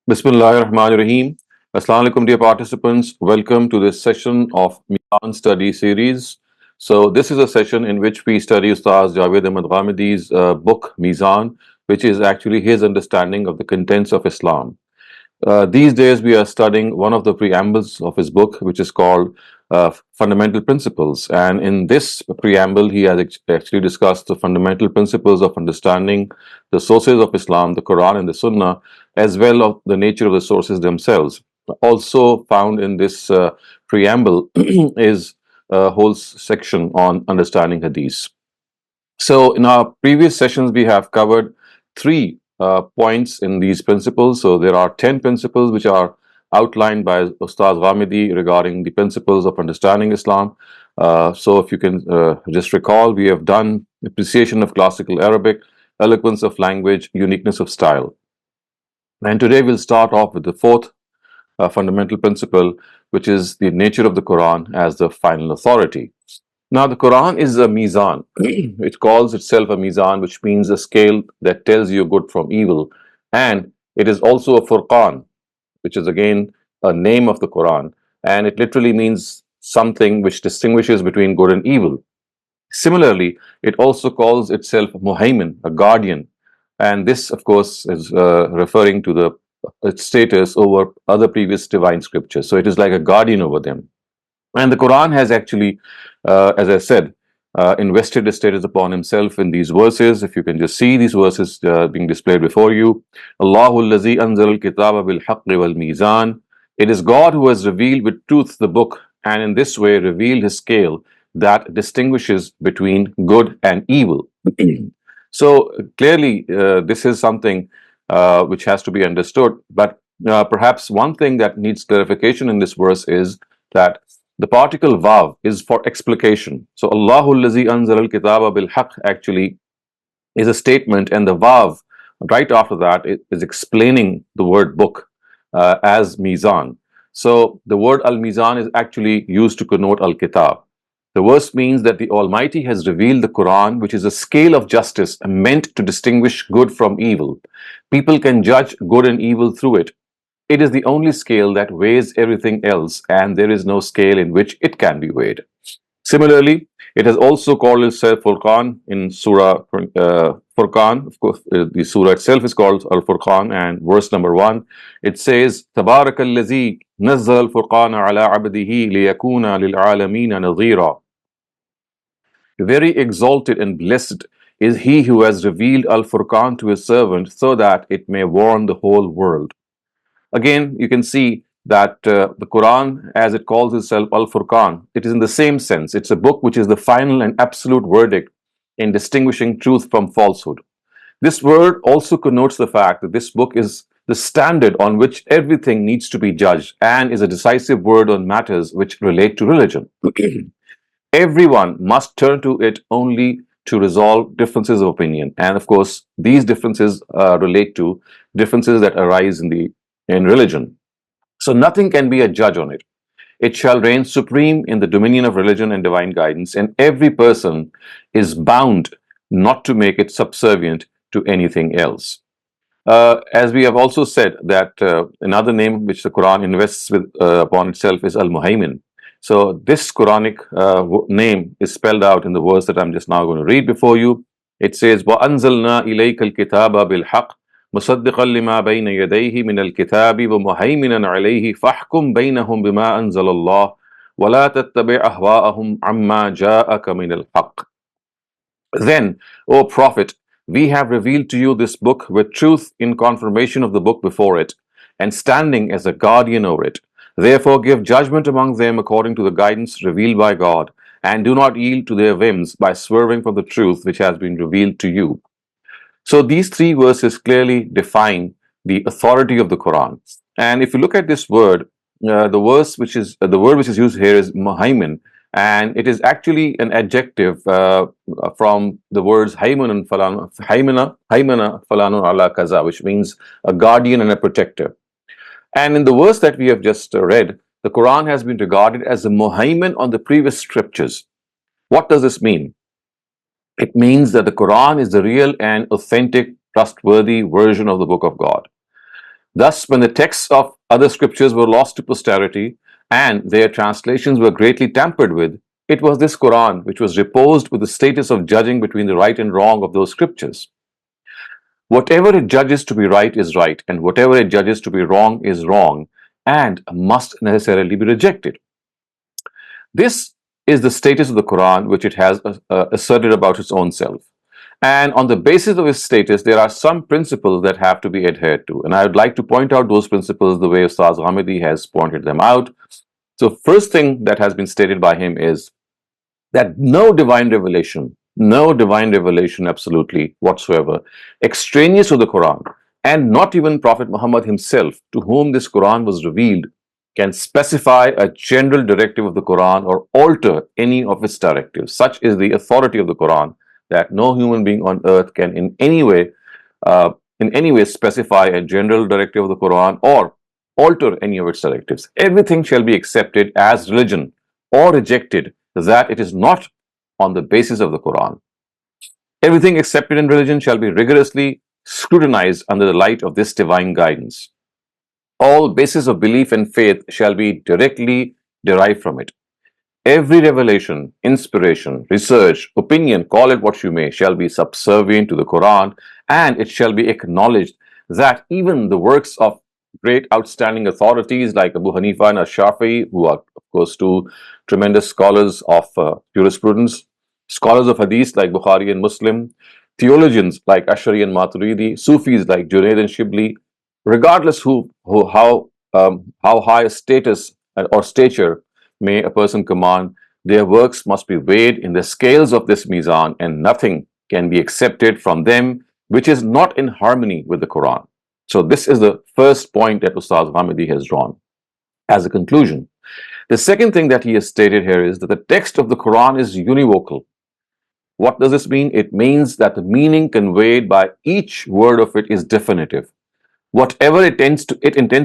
Bismillahirrahmanirrahim. Assalamu alaikum, dear participants. Welcome to this session of Meezan study series. So, this is a session in which we study Ustaz Javed Ahmed Ghamidi's book Meezan, which is actually his understanding of the contents of Islam. These days, we are studying one of the preambles of his book, which is called Fundamental Principles. And in this preamble, he has actually discussed the fundamental principles of understanding the sources of Islam, the Quran and the Sunnah, as well as the nature of the sources themselves. Also found in this preamble is a whole section on understanding Hadith. So, in our previous sessions, we have covered three points in these principles. So, there are 10 principles which are outlined by Ustaz Ghamidi regarding the principles of understanding Islam. So, if you can just recall, we have done appreciation of classical Arabic, eloquence of language, uniqueness of style. And today we'll start off with the fourth fundamental principle, which is the nature of the Quran as the final authority. Now, the Quran is a Meezan. It calls itself a Meezan, which means a scale that tells you good from evil. And it is also a Furqan, which is again a name of the Quran. And it literally means something which distinguishes between good and evil. Similarly, it also calls itself Muhaymin, a guardian. And this, of course, is referring to the its status over other previous divine scriptures. So it is like a guardian over them. And the Quran has actually, as I said, invested his status upon himself in these verses. If you can just see these verses being displayed before you. Allahu allazi anzal al-kitaba bil-haqqi wal-mizan. It is God who has revealed with truth the book, and in this way revealed his scale that distinguishes between good and evil. So clearly, this is something which has to be understood. But perhaps one thing that needs clarification in this verse is that the particle vav is for explication. So Allahu allazi anzal al-kitaba bil-haq actually is a statement, and the vav right after that is explaining the word book as Meezan. So the word al-Meezan is actually used to connote al-kitab. The verse means that the Almighty has revealed the Quran, which is a scale of justice meant to distinguish good from evil. People can judge good and evil through it. It is the only scale that weighs everything else, and there is no scale in which it can be weighed. Similarly, it has also called itself Furqan in Surah Furqan. Of course, the surah itself is called Al Furqan, and verse number 1, it says, Tabarakallazi nazzal al Furqana ala abdihi liyakuna lil alamina nadhira. Very exalted and blessed is he who has revealed Al Furqan to his servant so that it may warn the whole world. Again, you can see that the Quran, as it calls itself Al Furqan, it is in the same sense. It's a book which is the final and absolute verdict in distinguishing truth from falsehood. This word also connotes the fact that this book is the standard on which everything needs to be judged and is a decisive word on matters which relate to religion. Everyone must turn to it only to resolve differences of opinion. And of course, these differences relate to differences that arise in religion. So nothing can be a judge on it. It shall reign supreme in the dominion of religion and divine guidance, and every person is bound not to make it subservient to anything else. As we have also said that another name which the Quran invests with upon itself is Al-Muhaymin. So this Quranic name is spelled out in the verse that I'm just now going to read before you. It says, وَأَنزَلْنَا إِلَيْكَ الْكِتَابَ بِالْحَقِّ مصدقا لما بين يديه من الكتاب ومهيمنا عليه فاحكم بينهم بما أنزل الله ولا تتبع أهواءهم عما جاءك من الحق. Then, O Prophet, we have revealed to you this book with truth in confirmation of the book before it, and standing as a guardian over it. Therefore give judgment among them according to the guidance revealed by God, and do not yield to their whims by swerving from the truth which has been revealed to you. So these three verses clearly define the authority of the Quran. And if you look at this word, the word which is used here is Muhaymin, and it is actually an adjective from the words Haymana falanu ala kaza, which means a guardian and a protector. And in the verse that we have just read, the Quran has been regarded as a Muhaymin on the previous scriptures. What does this mean? It means that the Quran is the real and authentic, trustworthy version of the Book of God. Thus, when the texts of other scriptures were lost to posterity and their translations were greatly tampered with, it was this Quran which was reposed with the status of judging between the right and wrong of those scriptures. Whatever it judges to be right is right, and whatever it judges to be wrong is wrong, and must necessarily be rejected. This is the status of the Quran which it has asserted about its own self. And on the basis of its status, there are some principles that have to be adhered to. And I would like to point out those principles the way Ustaz Ghamidi has pointed them out. So, first thing that has been stated by him is that no divine revelation absolutely whatsoever, extraneous to the Quran, and not even Prophet Muhammad himself, to whom this Quran was revealed, can specify a general directive of the Quran or alter any of its directives. Such is the authority of the Quran that no human being on earth can in any way specify a general directive of the Quran or alter any of its directives. Everything shall be accepted as religion or rejected that it is not on the basis of the Quran. Everything accepted in religion shall be rigorously scrutinized under the light of this divine guidance. All basis of belief and faith shall be directly derived from it. Every revelation, inspiration, research, opinion, call it what you may, shall be subservient to the Quran, and it shall be acknowledged that even the works of great outstanding authorities like Abu Hanifa and Ash-Shafi'i, who are, of course, two tremendous scholars of jurisprudence, scholars of hadith like Bukhari and Muslim, theologians like Ash'ari and Maturidi, Sufis like Junaid and Shibli, regardless how high a status or stature may a person command, their works must be weighed in the scales of this Meezan, and nothing can be accepted from them which is not in harmony with the Quran. So this is the first point that Ustaz Ghamidi has drawn as a conclusion. The second thing that he has stated here is that the text of the Quran is univocal. What does this mean? It means that the meaning conveyed by each word of it is definitive. Whatever it intends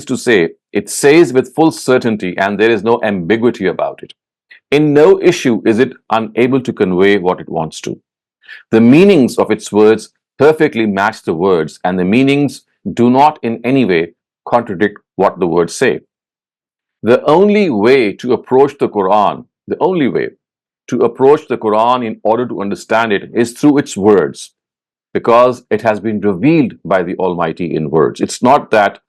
to say, it says with full certainty, and there is no ambiguity about it. In no issue is it unable to convey what it wants to. The meanings of its words perfectly match the words, and the meanings do not in any way contradict what the words say. The only way to approach the Quran, in order to understand it is through its words, because it has been revealed by the Almighty in words. It's not that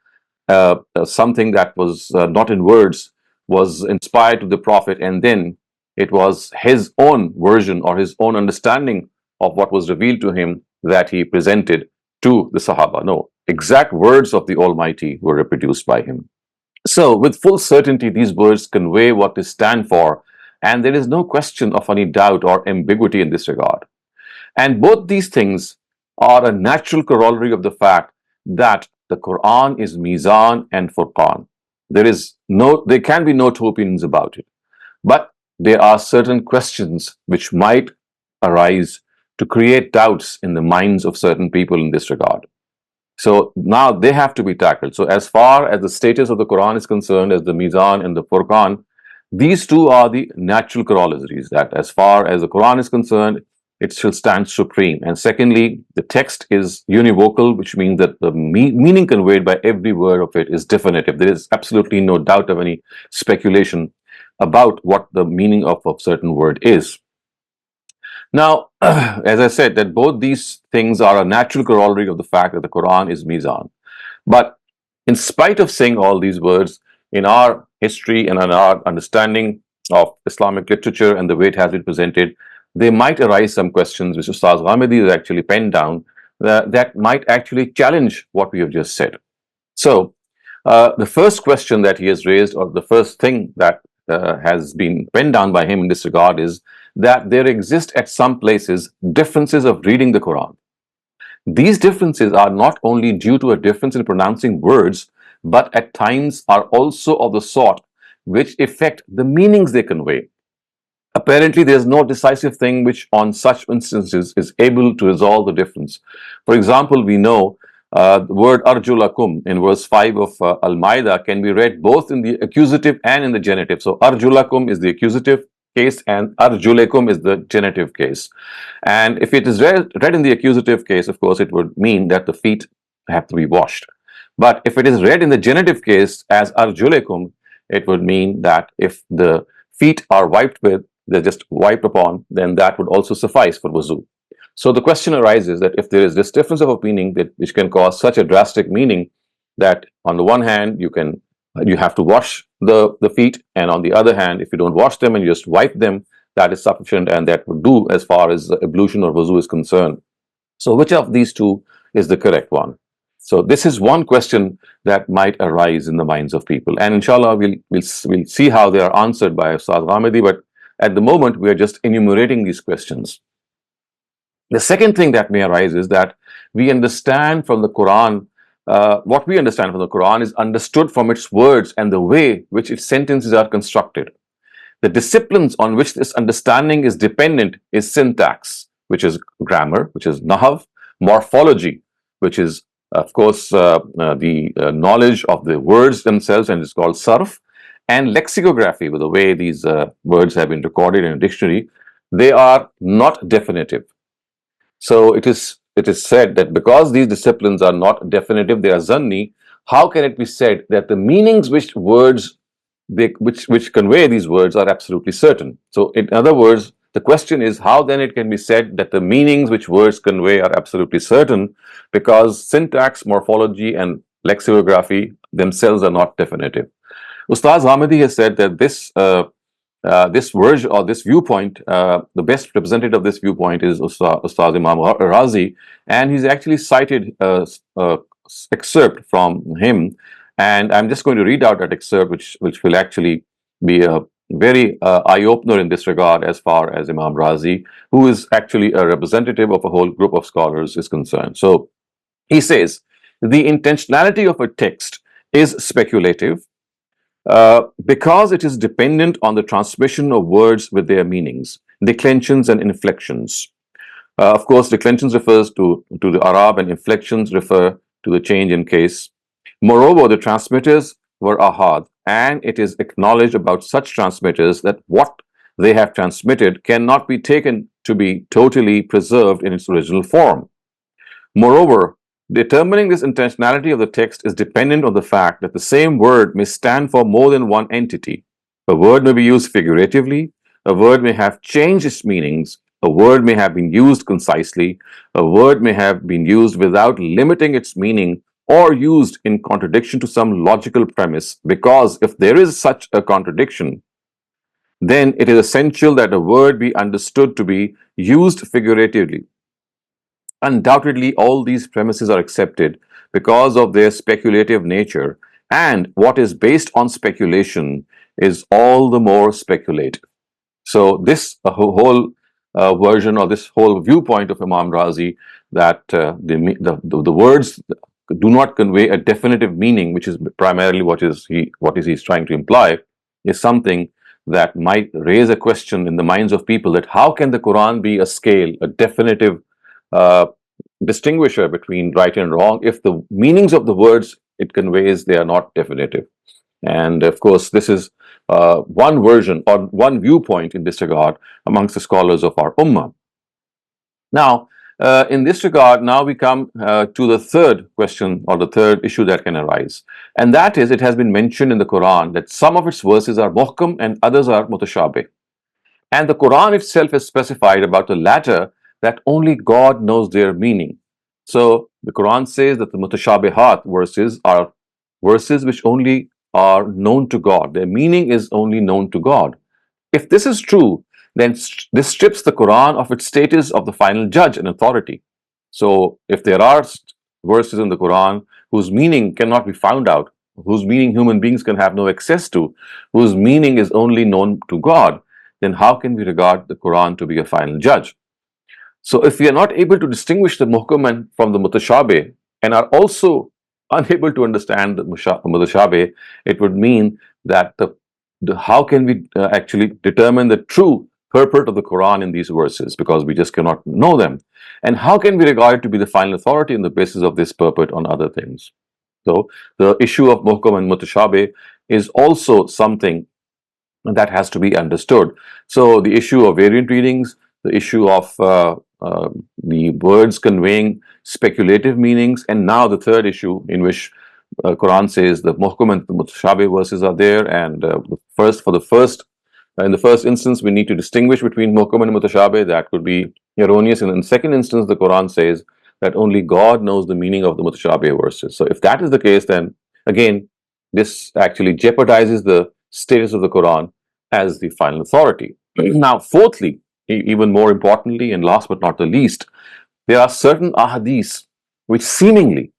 something that was not in words was inspired to the Prophet and then it was his own version or his own understanding of what was revealed to him that he presented to the Sahaba. No, exact words of the Almighty were reproduced by him. So, with full certainty, these words convey what they stand for, and there is no question of any doubt or ambiguity in this regard. And both these things are a natural corollary of the fact that the Quran is Meezan and Furqan. There can be no two opinions about it. But there are certain questions which might arise to create doubts in the minds of certain people in this regard. So now they have to be tackled. So as far as the status of the Quran is concerned, as the Meezan and the Furqan, these two are the natural corollaries, that as far as the Quran is concerned, it still stands supreme. And secondly, the text is univocal, which means that the meaning conveyed by every word of it is definitive. There is absolutely no doubt of any speculation about what the meaning of a certain word is. Now, as I said, that both these things are a natural corollary of the fact that the Quran is Meezan. But in spite of saying all these words, in our history and in our understanding of Islamic literature and the way it has been presented, there might arise some questions which Ustaz Ghamidi has actually penned down that might actually challenge what we have just said. So, the first question that he has raised, or the first thing that has been penned down by him in this regard, is that there exist at some places differences of reading the Quran. These differences are not only due to a difference in pronouncing words, but at times are also of the sort which affect the meanings they convey. Apparently, there is no decisive thing which on such instances is able to resolve the difference. For example, we know the word arjulakum in verse 5 of Al-Ma'idah can be read both in the accusative and in the genitive. So arjulakum is the accusative case and arjulekum is the genitive case. And if it is read in the accusative case, of course, it would mean that the feet have to be washed. But if it is read in the genitive case as arjulekum, it would mean that if the feet are wiped with, they're just wiped upon, then that would also suffice for wuzu. So the question arises that if there is this difference of opinion that which can cause such a drastic meaning that on the one hand you have to wash the feet, and on the other hand, if you don't wash them and you just wipe them, that is sufficient and that would do as far as ablution or wuzu is concerned. So which of these two is the correct one? So this is one question that might arise in the minds of people, and inshallah we'll see how they are answered by Ustad Ghamidi, but at the moment we are just enumerating these questions. The second thing that may arise is that we understand from the Quran, what we understand from the Quran is understood from its words and the way which its sentences are constructed. The disciplines on which this understanding is dependent is syntax, which is grammar, which is nahv, morphology, which is, of course, the knowledge of the words themselves, and it's called sarf, and lexicography, with the way these words have been recorded in a dictionary. They are not definitive. So it is said that because these disciplines are not definitive, they are zanni. How can it be said that the meanings which words which convey these words are absolutely certain? So in other words, the question is how then it can be said that the meanings which words convey are absolutely certain, because syntax, morphology, and lexicography themselves are not definitive. Ustaz Ghamidi has said that this version or this viewpoint, the best representative of this viewpoint is Ustaz Imam Razi, and he's actually cited excerpt from him, and I'm just going to read out that excerpt, which will actually be a very eye-opener in this regard as far as Imam Razi, who is actually a representative of a whole group of scholars, is concerned. So he says, the intentionality of a text is speculative, because it is dependent on the transmission of words with their meanings, declensions and inflections. Of course, declensions refers to the Arab, and inflections refer to the change in case. Moreover, the transmitters were ahad, and it is acknowledged about such transmitters that what they have transmitted cannot be taken to be totally preserved in its original form. Moreover, determining this intentionality of the text is dependent on the fact that the same word may stand for more than one entity. A word may be used figuratively, a word may have changed its meanings, a word may have been used concisely, a word may have been used without limiting its meaning, or used in contradiction to some logical premise, because if there is such a contradiction, then it is essential that a word be understood to be used figuratively. Undoubtedly, all these premises are accepted because of their speculative nature, and what is based on speculation is all the more speculative. So this whole version, or this whole viewpoint of Imam Razi, that the words do not convey a definitive meaning, which is primarily what he's trying to imply, is something that might raise a question in the minds of people, that how can the Quran be a scale, a definitive distinguisher between right and wrong, if the meanings of the words it conveys, they are not definitive? And of course, this is one version or one viewpoint in this regard amongst the scholars of our ummah. Now, in this regard, now we come to the third question, or the third issue that can arise, and that is, it has been mentioned in the Quran that some of its verses are muhkam and others are mutashabih. And the Quran itself has specified about the latter that only God knows their meaning. So the Quran says that the mutashabihat verses are verses which only are known to God. Their meaning is only known to God. If this is true, then this strips the Quran of its status of the final judge and authority. So if there are verses in the Quran whose meaning cannot be found out, whose meaning human beings can have no access to, whose meaning is only known to God, then how can we regard the Quran to be a final judge? So if we are not able to distinguish the muhkam from the mutashabih, and are also unable to understand the mutashabih, it would mean that how can we actually determine the true purport of the Quran in these verses, because we just cannot know them? And how can we regard it to be the final authority on the basis of this purport on other things? So the issue of muhkam and mutashabih is also something that has to be understood. So the issue of variant readings, the issue of the words conveying speculative meanings, and now the third issue in which Quran says the muhkam and the mutashabih verses are there, and in the first instance, we need to distinguish between muhkam and mutashabih. That could be erroneous. And in the second instance, the Quran says that only God knows the meaning of the mutashabih verses. So if that is the case, then again, this actually jeopardizes the status of the Quran as the final authority. Now, fourthly, even more importantly, and last but not the least, there are certain ahadiths which seemingly,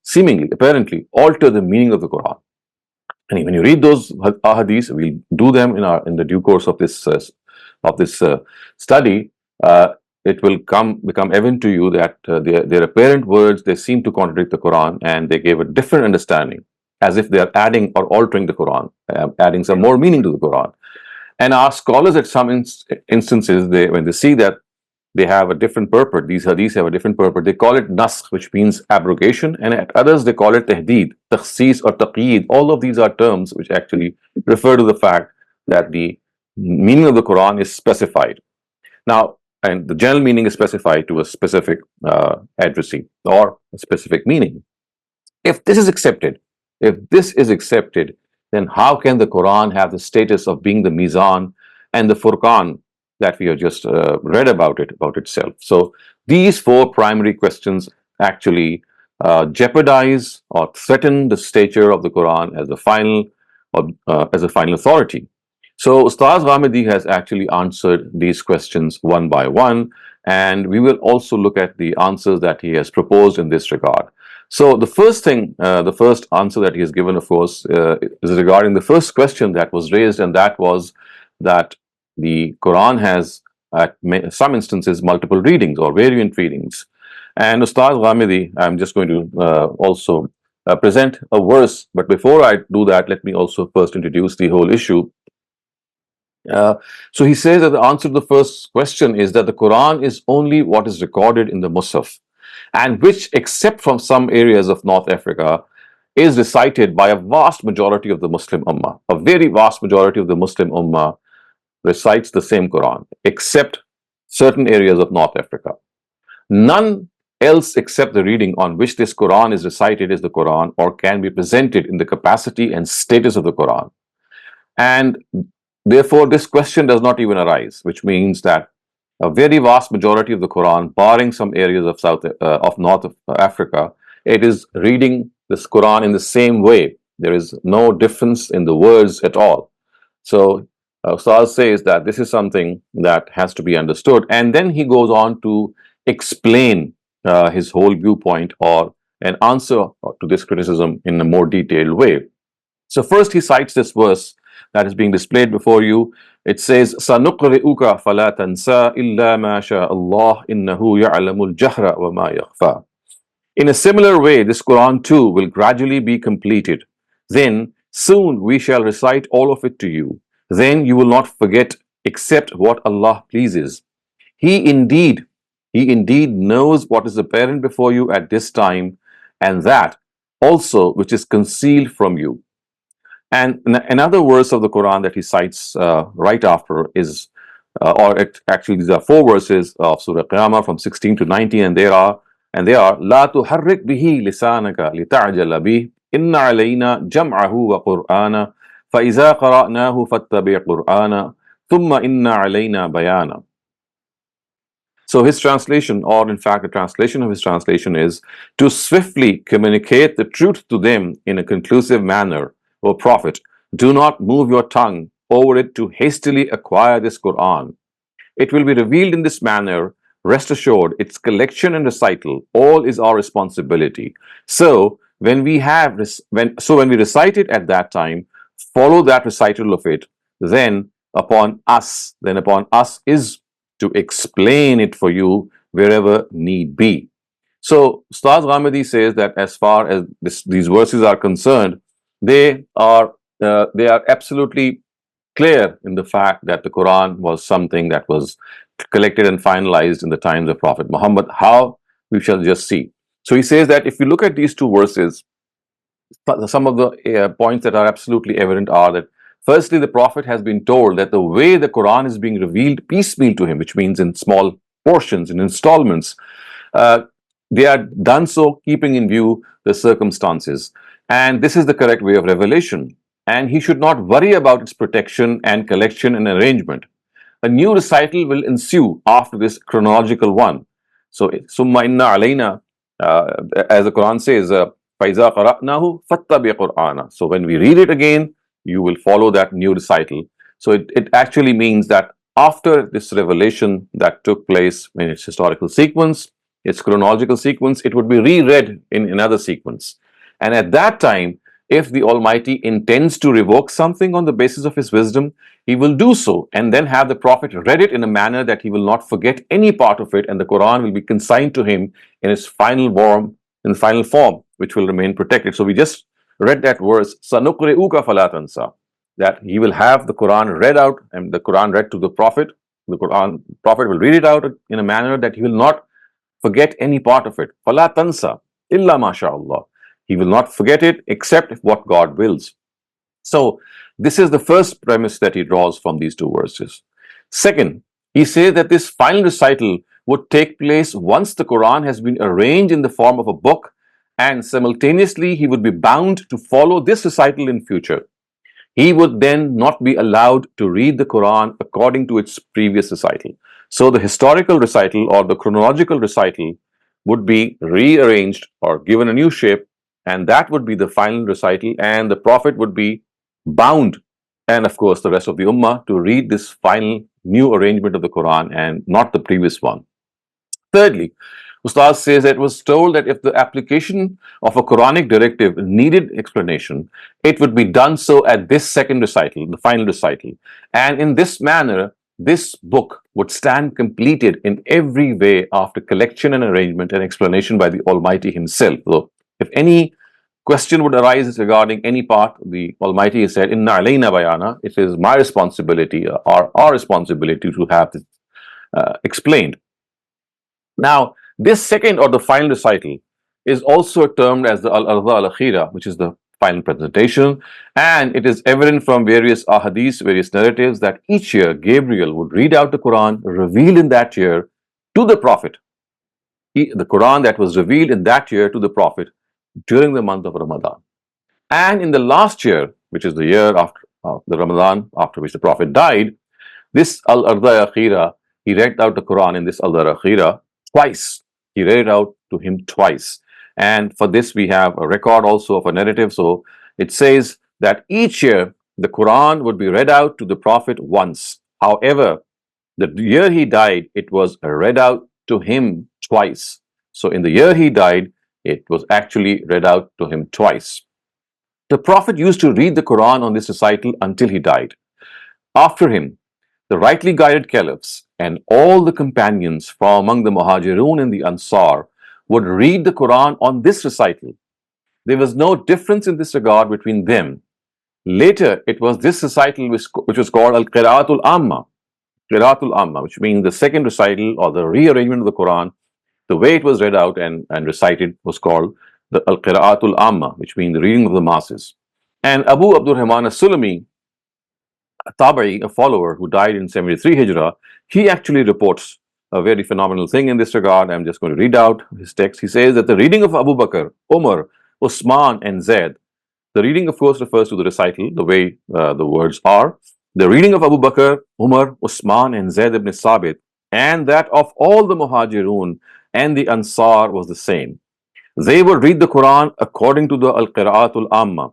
apparently alter the meaning of the Quran. And when you read those ahadiths, we'll do them in the due course of this study. It will become evident to you that their apparent words, they seem to contradict the Quran, and they gave a different understanding, as if they are adding or altering the Quran, adding some more meaning to the Quran. And our scholars, at some instances, when they see that they have a different purport, these hadiths have a different purport, they call it naskh, which means abrogation, and at others they call it tahdeed, takhsis or taqeed. All of these are terms which actually refer to the fact that the meaning of the Quran is specified. Now, and the general meaning is specified to a specific addressee or a specific meaning. If this is accepted, then how can the Quran have the status of being the Meezan and the Furqan that we have just read about itself? So these four primary questions actually jeopardize or threaten the stature of the Quran as a final authority. So Ustaz Ghamidi has actually answered these questions one by one, and we will also look at the answers that he has proposed in this regard. So the first answer that he has given, of course, is regarding the first question that was raised, and that was that the Quran has, at some instances, multiple readings or variant readings. And Ustaz Ghamidi, I'm just going to also present a verse, but before I do that, let me also first introduce the whole issue. So he says that the answer to the first question is that the Quran is only what is recorded in the Mus'haf, and which, except from some areas of North Africa, is recited by a vast majority of the Muslim Ummah. A very vast majority of the Muslim Ummah recites the same Quran, except certain areas of North Africa. None else except the reading on which this Quran is recited is the Quran, or can be presented in the capacity and status of the Quran. And therefore, this question does not even arise, which means that a very vast majority of the Quran, barring some areas of North Africa, it is reading this Quran in the same way. There is no difference in the words at all. So Ustaz says that this is something that has to be understood, and then he goes on to explain his whole viewpoint or an answer to this criticism in a more detailed way. So first he cites this verse that is being displayed before you. It says, "Sanuqri'uka fala tansa illa ma sha Allah innahu ya'lamul jahra wa ma yakhfa." In a similar way, this Quran too will gradually be completed. Then soon we shall recite all of it to you. Then you will not forget except what Allah pleases. He indeed knows what is apparent before you at this time, and that also which is concealed from you. And another verse of the Quran that he cites right after is, actually these are four verses of Surah Qiyamah from 16 to 19, and they are, "La tuharrik bihi lisanaka lita'jala bih, inna alayna jam'ahu wa qur'ana, fa iza qara'nahu fattabi' qur'ana, thumma inna alayna bayana." So his translation, or in fact the translation of his translation, is, "To swiftly communicate the truth to them in a conclusive manner, O Prophet, do not move your tongue over it to hastily acquire this Quran. It will be revealed in this manner. Rest assured, its collection and recital, all is our responsibility. So when we recite it at that time, follow that recital of it. Then upon us is to explain it for you wherever need be." So Ustaz Ghamidi says that as far as these verses are concerned, they are absolutely clear in the fact that the Quran was something that was collected and finalized in the times of Prophet Muhammad. How? We shall just see. So he says that if you look at these two verses, some of the points that are absolutely evident are that, firstly, the Prophet has been told that the way the Quran is being revealed piecemeal to him, which means in small portions, in installments, they are done so keeping in view the circumstances. And this is the correct way of revelation. And he should not worry about its protection and collection and arrangement. A new recital will ensue after this chronological one. So, summa inna alayna, as the Quran says, فَإِذَا قَرَأْنَاهُ فَاتَّبِعْ قُرْآنَ. So when we read it again, you will follow that new recital. So it actually means that after this revelation that took place in its historical sequence, its chronological sequence, it would be reread in another sequence. And at that time, if the Almighty intends to revoke something on the basis of His wisdom, He will do so and then have the Prophet read it in a manner that he will not forget any part of it, and the Quran will be consigned to him in its final form, which will remain protected. So we just read that verse, "Sanuqri'uka fala tansa," that he will have the Quran read out and the Quran read to the Prophet. The Prophet will read it out in a manner that he will not forget any part of it. Fala tansa illa masha'Allah. He will not forget it except what God wills. So this is the first premise that he draws from these two verses. Second, he says that this final recital would take place once the Quran has been arranged in the form of a book, and simultaneously he would be bound to follow this recital in future. He would then not be allowed to read the Quran according to its previous recital. So the historical recital or the chronological recital would be rearranged or given a new shape, and that would be the final recital, and the Prophet would be bound, and of course the rest of the Ummah, to read this final new arrangement of the Quran and not the previous one. Thirdly, Ustaz says that it was told that if the application of a Quranic directive needed explanation, it would be done so at this second recital, the final recital. And in this manner, this book would stand completed in every way after collection and arrangement and explanation by the Almighty Himself. So, if any question would arise regarding any part, the Almighty has said, "Inna alayna bayana," it is my responsibility, or our responsibility, to have this explained. Now, this second or the final recital is also termed as the Al-Arda al-Akhira, which is the final presentation, and it is evident from various ahadith, various narratives, that each year Gabriel would read out the Quran revealed in that year to the Prophet. The Quran that was revealed in that year to the Prophet during the month of Ramadan. And in the last year, which is the year after the Ramadan, after which the Prophet died, this Al-Arda Akhira, he read out the Quran in this Al-Arda Akhira twice. He read it out to him twice. And for this, we have a record also of a narrative. So it says that each year the Quran would be read out to the Prophet once. However, the year he died, it was read out to him twice. So in the year he died, it was actually read out to him twice. The Prophet used to read the Quran on this recital until he died. After him, the rightly guided caliphs and all the companions from among the Muhajirun and the Ansar would read the Quran on this recital. There was no difference in this regard between them. Later, it was this recital which was called Al-Qira'atul Amma, Qira'atul Amma, which means the second recital or the rearrangement of the Quran. The way it was read out and recited was called the Al-Qira'atul Amma, which means the reading of the masses. And Abu Abdurrahman as-Sulami, a Tabi'i, a follower who died in 73 Hijrah, he actually reports a very phenomenal thing in this regard. I'm just going to read out his text. He says that the reading of Abu Bakr, Umar, Usman, and Zaid, the reading, of course, refers to the recital, the way the words are. The reading of Abu Bakr, Umar, Usman, and Zaid ibn Sabit, and that of all the Muhajirun and the Ansar was the same. They would read the Quran according to the Al-Qira'atul Amma.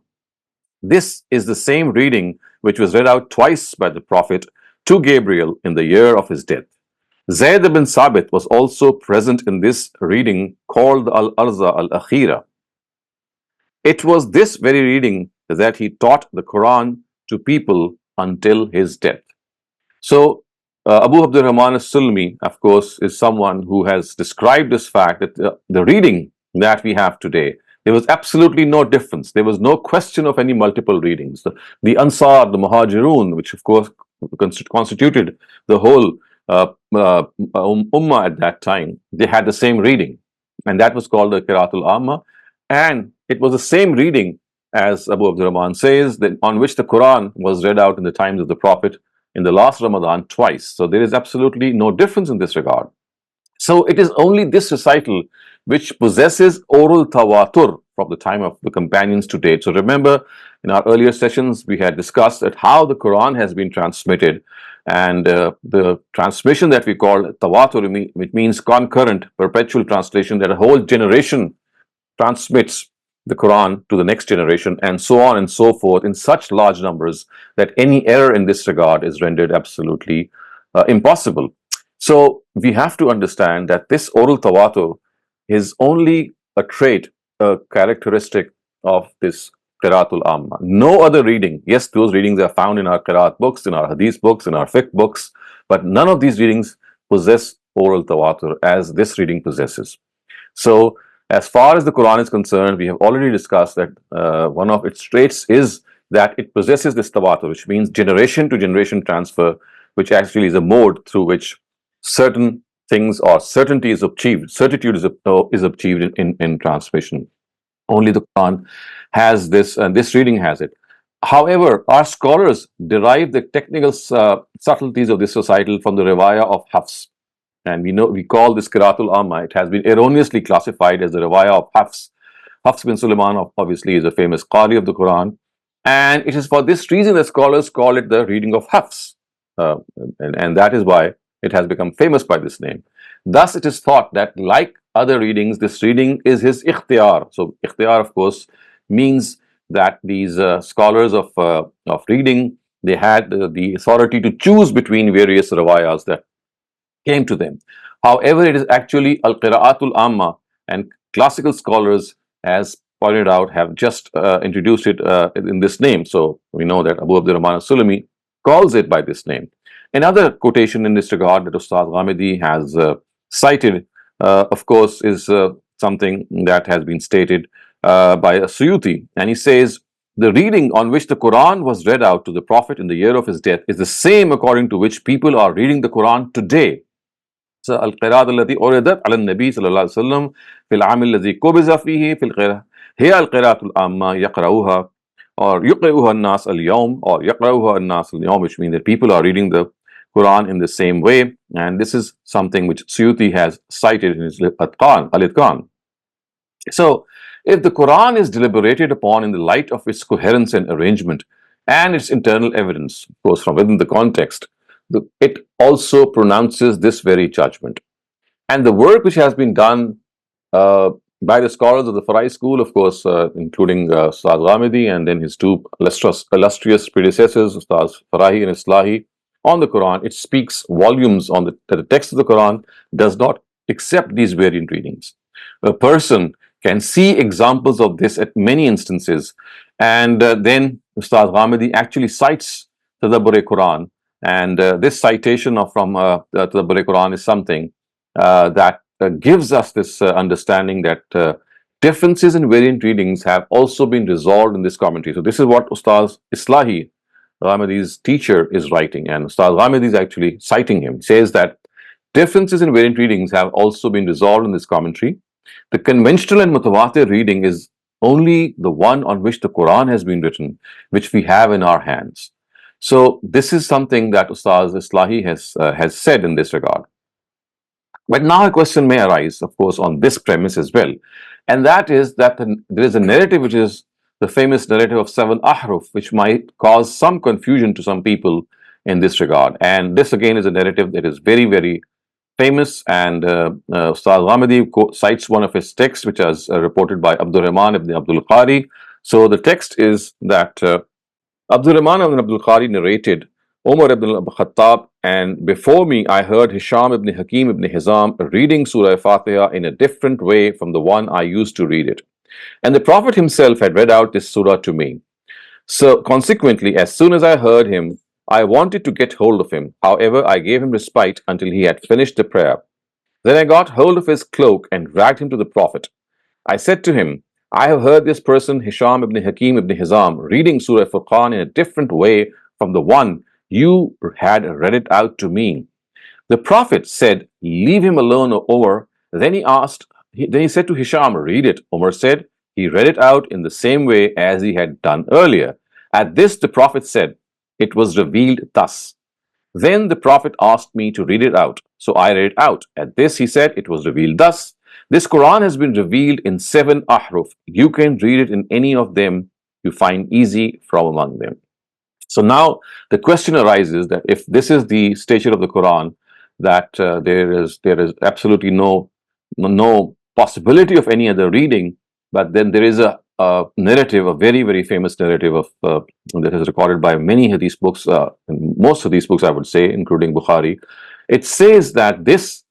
This is the same reading which was read out twice by the Prophet to Gabriel in the year of his death. Zayd ibn Sabit was also present in this reading called Al-Arza al-Akhira. It was this very reading that he taught the Quran to people until his death. So, Abu Abdurrahman as-Sulmi, of course, is someone who has described this fact that the reading that we have today, there was absolutely no difference. There was no question of any multiple readings. The Ansar, the Muhajirun, which of course constituted the whole Ummah at that time, they had the same reading. And that was called the Qira'atul Amma. And it was the same reading, as Abu Abdurrahman says, that on which the Quran was read out in the times of the Prophet in the last Ramadan twice. So there is absolutely no difference in this regard. So it is only this recital which possesses oral tawatur from the time of the companions to date. So remember, in our earlier sessions, we had discussed that how the Quran has been transmitted, and the transmission that we call tawatur, which means concurrent, perpetual translation, that a whole generation transmits the Quran to the next generation, and so on and so forth, in such large numbers that any error in this regard is rendered absolutely impossible. So we have to understand that this oral tawatur is only a trait, a characteristic of this Qiraatul Amma. No other reading, yes, those readings are found in our Qiraat books, in our Hadith books, in our fiqh books, but none of these readings possess oral tawatur as this reading possesses. So, as far as the Quran is concerned, we have already discussed that one of its traits is that it possesses this tawatur, which means generation to generation transfer, which actually is a mode through which certain things or certainty is achieved, certitude is achieved in transmission. Only the Quran has this, and this reading has it. However, our scholars derive the technical subtleties of this recital from the riwayah of Hafs. And we call this Qiraatul Amma. It has been erroneously classified as the riwayah of Hafs. Hafs bin Sulaiman obviously is a famous Qari of the Quran. And it is for this reason that scholars call it the reading of Hafs. And that is why it has become famous by this name. Thus, it is thought that like other readings, this reading is his ikhtiyar. So, ikhtiyar, of course, means that these scholars of reading, they had the authority to choose between various riwayahs that came to them. However, it is actually Al-Qira'atul Amma, and classical scholars, as pointed out, have just introduced it in this name. So we know that Abu Abdurrahman al-Sulami calls it by this name. Another quotation in this regard that Ustad Ghamidi has cited, of course, is something that has been stated by a Suyuti, and he says, the reading on which the Quran was read out to the Prophet in the year of his death is the same according to which people are reading the Quran today. So, al-qira'at allati uridat ala nabi sallallahu alaihi wasallam fil aam alladhi qubiza fihi fil qira'ah hiya al-qira'at al-amma yaqra'uha or yuqra'uha an-nas al-yawm or yaqra'uha an-nas al-yawm, which means that people are reading the Quran in the same way, and this is something which Suyuti has cited in his Al-Itqan. So, if the Quran is deliberated upon in the light of its coherence and arrangement and its internal evidence, of course, from within the context, it also pronounces this very judgment. And the work which has been done by the scholars of the Farai school, of course, including Ustad Ghamidi and then his two illustrious predecessors, Ustads Farahi and Islahi, on the Quran, it speaks volumes on that the text of the Quran does not accept these variant readings. A person can see examples of this at many instances, and then Ustad Ghamidi actually cites Tadabbur Quran. And this citation from the Tadabbur Quran is something that gives us this understanding that differences in variant readings have also been resolved in this commentary. So this is what Ustad Islahi, Ghamidi's teacher, is writing, and Ustad Ghamidi is actually citing him. He says that differences in variant readings have also been resolved in this commentary. The conventional and mutawatir reading is only the one on which the Quran has been written, which we have in our hands. So this is something that Ustaz Islahi has said in this regard. But now a question may arise, of course, on this premise as well, and that is that there is a narrative which is the famous narrative of 7 ahruf, which might cause some confusion to some people in this regard. And this again is a narrative that is very, very famous, and Ustad Ghamidi cites one of his texts, which is reported by Abdul Rahman ibn Abdul Qari. So the text is that Abdul Rahman ibn Abdul Qari narrated, Umar ibn al-Khattab, and before me I heard Hisham ibn Hakim ibn Hizam reading Surah Fatiha in a different way from the one I used to read it. And the Prophet himself had read out this surah to me. So consequently, as soon as I heard him, I wanted to get hold of him. However, I gave him respite until he had finished the prayer. Then I got hold of his cloak and dragged him to the Prophet. I said to him, I have heard this person, Hisham ibn Hakim ibn Hizam, reading Surah Furqan in a different way from the one you had read it out to me. The Prophet said, leave him alone, O Umar. Then he said to Hisham, read it. Umar said, he read it out in the same way as he had done earlier. At this, the Prophet said, it was revealed thus. Then the Prophet asked me to read it out. So I read it out. At this, he said, it was revealed thus. This Quran has been revealed in 7 ahruf. You can read it in any of them you find easy from among them. So now the question arises that if this is the stature of the Quran, that there is absolutely no possibility of any other reading, but then there is a narrative, a very very famous narrative of that is recorded by many hadith books, most of these books I would say, including Bukhari. It says that this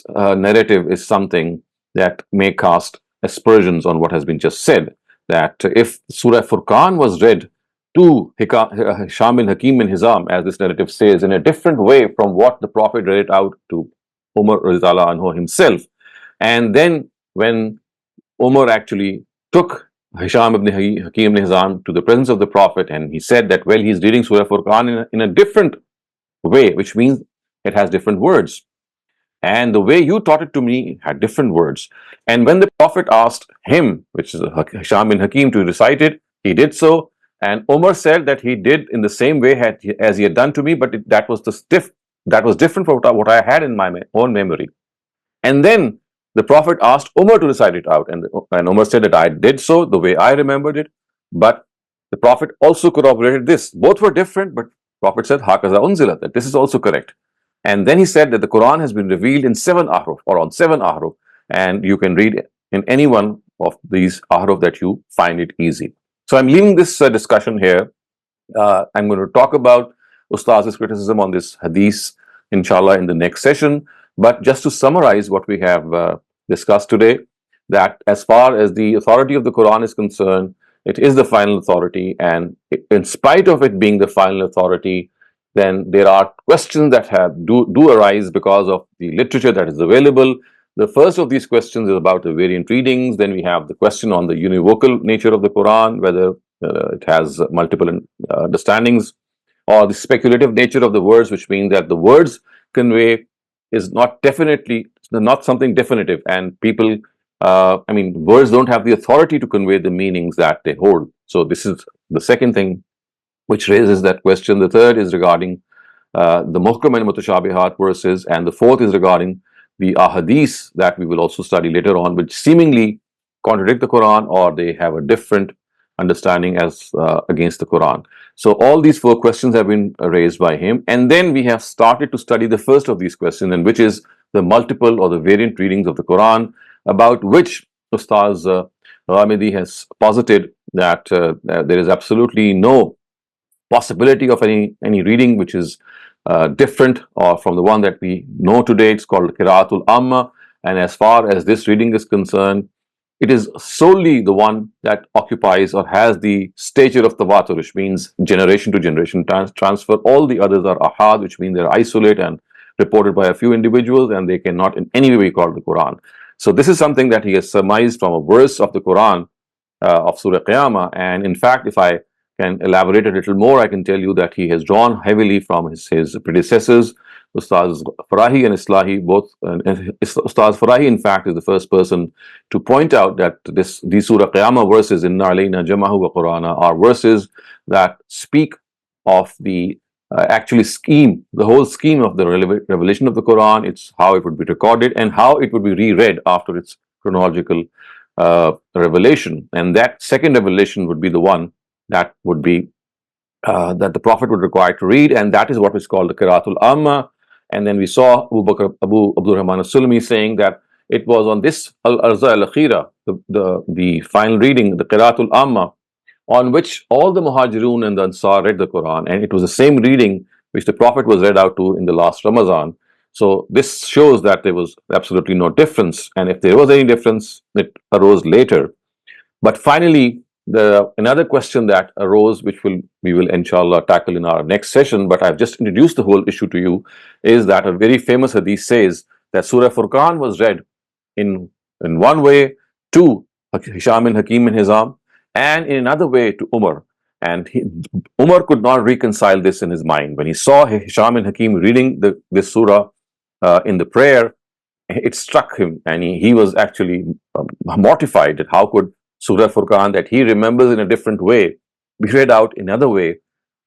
narrative is something that may cast aspersions on what has been just said. That if Surah Furqan was read to Hisham bin Hakim bin Hizam, as this narrative says, in a different way from what the Prophet read it out to Umar Rizala Anhu himself. And then when Umar actually took Hisham ibn Hakim ibn Hizam to the presence of the Prophet, and he said that, well, he's reading Surah Furqan in a different way, which means it has different words. And the way you taught it to me had different words. And when the Prophet asked him, which is Hisham bin Hakim, to recite it, he did so. And Umar said that he did in the same way as he had done to me, but that was different from what I had in my own memory. And then the Prophet asked Umar to recite it out, and Umar said that I did so the way I remembered it. But the Prophet also corroborated this. Both were different, but Prophet said, Hakaza unzila, that this is also correct. And then he said that the Quran has been revealed in 7 ahruf, or on 7 ahruf, and you can read in any one of these ahruf that you find it easy. So I'm leaving this discussion here. I'm going to talk about Ustaz's criticism on this hadith, inshallah, in the next session. But just to summarize what we have discussed today, that as far as the authority of the Quran is concerned, it is the final authority, and in spite of it being the final authority, then there are questions that do arise because of the literature that is available. The first of these questions is about the variant readings. Then we have the question on the univocal nature of the Quran, whether it has multiple understandings, or the speculative nature of the words, which means that the words convey is not something definitive, and people, words don't have the authority to convey the meanings that they hold. So this is the second thing which raises that question. The third is regarding the muhkam and mutashabihat verses, and the fourth is regarding the ahadith that we will also study later on, which seemingly contradict the Quran, or they have a different understanding as against the Quran. So all these four questions have been raised by him, and then we have started to study the first of these questions, and which is the multiple or the variant readings of the Quran, about which Ustaz Ghamidi has posited that there is absolutely no possibility of any reading which is different or from the one that we know today. It's called Qira'atul Amma, and as far as this reading is concerned, it is solely the one that occupies or has the stature of tawatur, which means generation to generation transfer. All the others are ahad, which means they're isolated and reported by a few individuals, and they cannot in any way be called the Quran. So this is something that he has surmised from a verse of the Quran of Surah Qiyamah. And in fact, if I can elaborate a little more, I can tell you that he has drawn heavily from his predecessors, Ustaz Farahi and Islahi, both. Ustaz Farahi, in fact, is the first person to point out that these Surah Qiyamah verses in Alayna Jamahu wa Qurana are verses that speak of the actually the whole scheme of the revelation of the Quran. It's how it would be recorded and how it would be reread after its chronological revelation. And that second revelation would be the one that would be that the Prophet would require to read, and that is what is called the Qira'atul Amma. And then we saw Abu Abdul Rahman al-Sulami saying that it was on this Al-Arza al-Akhira, the final reading, the Qira'atul Amma, on which all the Muhajirun and the Ansar read the Quran, and it was the same reading which the Prophet was read out to in the last Ramadan. So this shows that there was absolutely no difference, and if there was any difference, it arose later. But finally, another question that arose, which we will inshallah tackle in our next session, but I've just introduced the whole issue to you, is that a very famous hadith says that Surah Furqan was read in one way to Hisham bin Hakim bin Hizam, and in another way to Umar. And Umar could not reconcile this in his mind. When he saw Hisham bin Hakim reading this surah in the prayer, it struck him, and he was actually mortified that how could Surah Furqan that he remembers in a different way be read out another way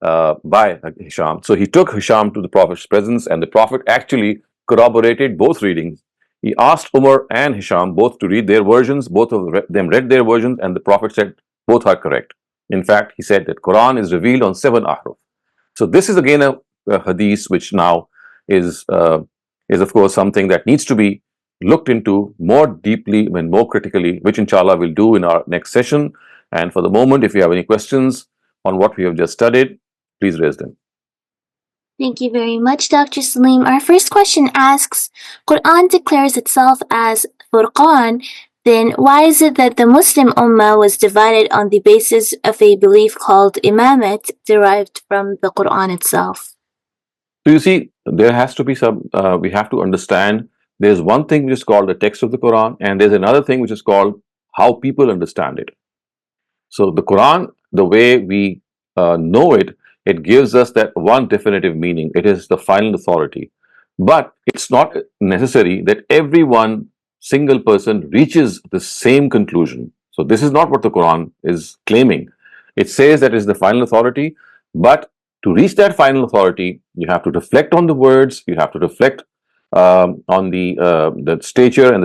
by Hisham. So he took Hisham to the Prophet's presence, and the Prophet actually corroborated both readings. He asked Umar and Hisham both to read their versions. Both of them read their versions, and the Prophet said both are correct. In fact, he said that Quran is revealed on 7 ahruf. So this is again a hadith which now is of course something that needs to be looked into more deeply and more critically, which inshallah we'll do in our next session. And for the moment, if you have any questions on what we have just studied, please raise them. Thank you very much, Dr. Saleem. Our first question asks, Quran declares itself as Furqan, then why is it that the Muslim Ummah was divided on the basis of a belief called Imamat derived from the Quran itself? So you see, there has to be some, we have to understand there's one thing which is called the text of the Quran, and there's another thing which is called how people understand it. So the Quran, the way we know it, it gives us that one definitive meaning. It is the final authority. But it's not necessary that every one single person reaches the same conclusion. So this is not what the Quran is claiming. It says that it is the final authority, but to reach that final authority, you have to reflect on the words, you have to reflect on the stature and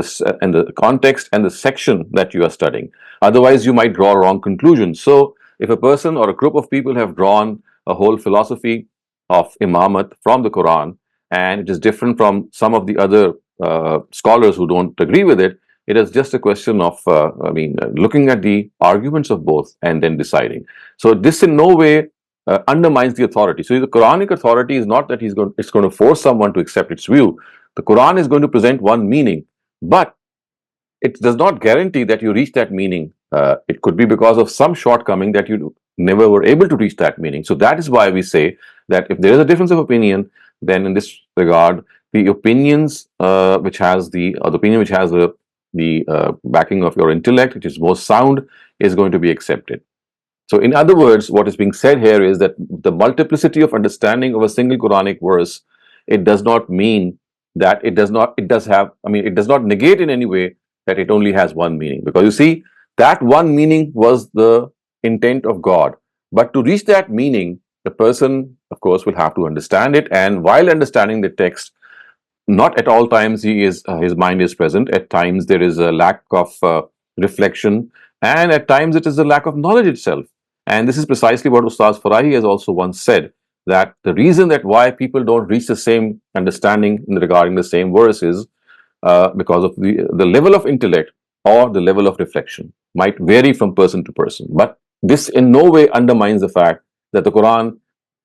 the context and the section that you are studying. Otherwise, you might draw wrong conclusions. So, if a person or a group of people have drawn a whole philosophy of imamat from the Quran, and it is different from some of the other scholars who don't agree with it, it is just a question of, looking at the arguments of both and then deciding. So, this in no way undermines the authority. So, the Quranic authority is not that it's going to force someone to accept its view. The Quran is going to present one meaning, but it does not guarantee that you reach that meaning. It could be because of some shortcoming that you never were able to reach that meaning. So that is why we say that if there is a difference of opinion, then in this regard, the opinions which has the opinion which has the backing of your intellect, which is most sound, is going to be accepted. So, in other words, what is being said here is that the multiplicity of understanding of a single Quranic verse, it does not mean that it does not negate in any way that it only has one meaning, because you see that one meaning was the intent of God, but to reach that meaning the person of course will have to understand it, and while understanding the text, not at all times his mind is present. At times there is a lack of reflection, and at times it is a lack of knowledge itself. And this is precisely what Ustaz Farahi has also once said, that the reason that why people don't reach the same understanding regarding the same verse is because of the level of intellect or the level of reflection might vary from person to person. But this in no way undermines the fact that the Quran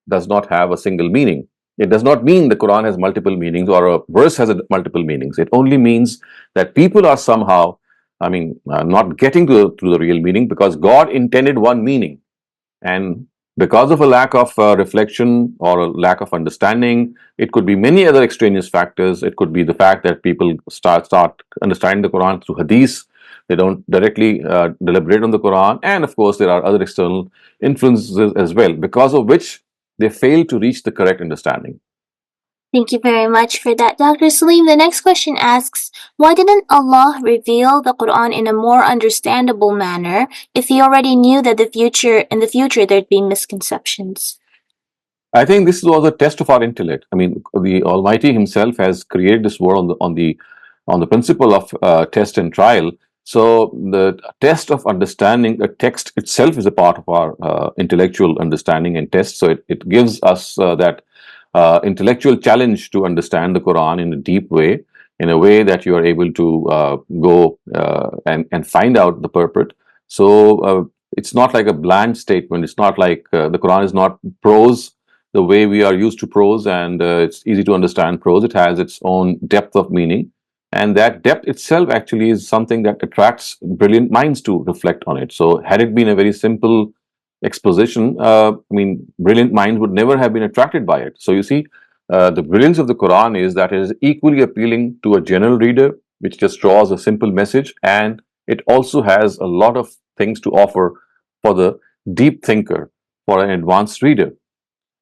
does not have a single meaning. It does not mean the Quran has multiple meanings or a verse has multiple meanings. It only means that people are somehow, not getting to the real meaning, because God intended one meaning. And because of a lack of reflection or a lack of understanding, it could be many other extraneous factors. It could be the fact that people start understanding the Quran through hadith. They don't directly deliberate on the Quran. And of course, there are other external influences as well, because of which they fail to reach the correct understanding. Thank you very much for that, Dr. Saleem. The next question asks, why didn't Allah reveal the Quran in a more understandable manner if He already knew that in the future there'd be misconceptions? I think this was a test of our intellect. I mean, the Almighty Himself has created this world on the principle of test and trial. So the test of understanding a text itself is a part of our intellectual understanding and test. So it gives us that intellectual challenge to understand the Quran in a deep way, in a way that you are able to go and find out the purport. So it's not like a bland statement. It's not like the Quran is not prose the way we are used to prose, and it's easy to understand prose. It has its own depth of meaning, and that depth itself actually is something that attracts brilliant minds to reflect on it. So had it been a very simple exposition, brilliant minds would never have been attracted by it. So you see, the brilliance of the Quran is that it is equally appealing to a general reader, which just draws a simple message, and it also has a lot of things to offer for the deep thinker, for an advanced reader.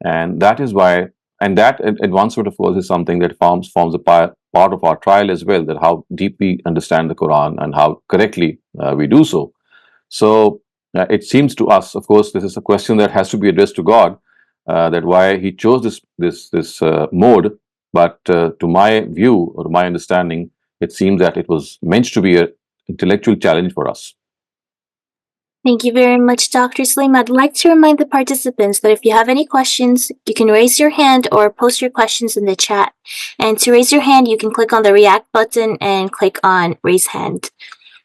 And that is why, and that advancement, of course, is something that forms a part of our trial as well, that how deep we understand the Quran and how correctly we do so. So it seems to us, of course, this is a question that has to be addressed to God, that why He chose this mode. But to my view or to my understanding, it seems that it was meant to be an intellectual challenge for us. Thank you very much, Dr. Saleem. I'd like to remind the participants that if you have any questions, you can raise your hand or post your questions in the chat. And to raise your hand, you can click on the react button and click on raise hand.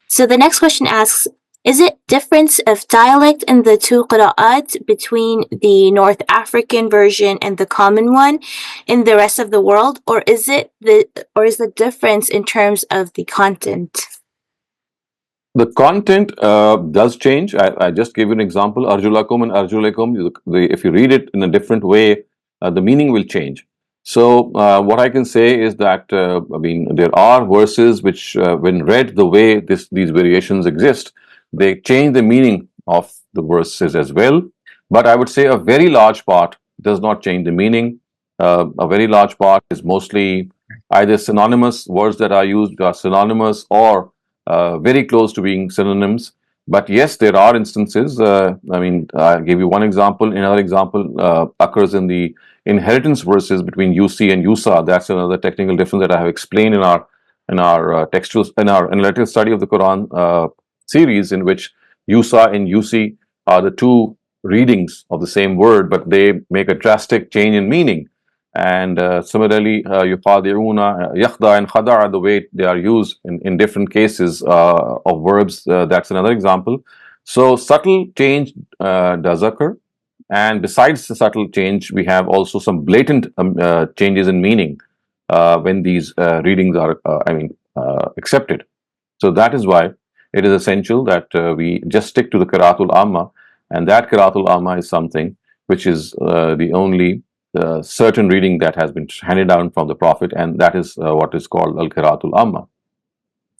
So the next question asks, is it difference of dialect in the two qira'at between the North African version and the common one in the rest of the world, or is the difference in terms of the content? The content does change. I just gave you an example. Arjulakum and Arjulakum. If you read it in a different way, the meaning will change. So what I can say is that there are verses which, when read the way these variations exist, they change the meaning of the verses as well. But I would say a very large part does not change the meaning. A very large part is mostly either synonymous words that are used are synonymous or very close to being synonyms. But yes, there are instances. I'll give you one example. Another example occurs in the inheritance verses between UC and USA. That's another technical difference that I have explained in our textual in our analytical study of the Quran series, in which USA and UC are the two readings of the same word, but they make a drastic change in meaning. And similarly, yuqadiruna, yakhda and khada, the way they are used in different cases of verbs, that's another example. So subtle change does occur. And besides the subtle change, we have also some blatant changes in meaning when these readings are, accepted. So that is why it is essential that we just stick to the Qiraatul Amma, and that Qiraatul Amma is something which is the only certain reading that has been handed down from the Prophet, and that is what is called Al-Qiraatul Amma.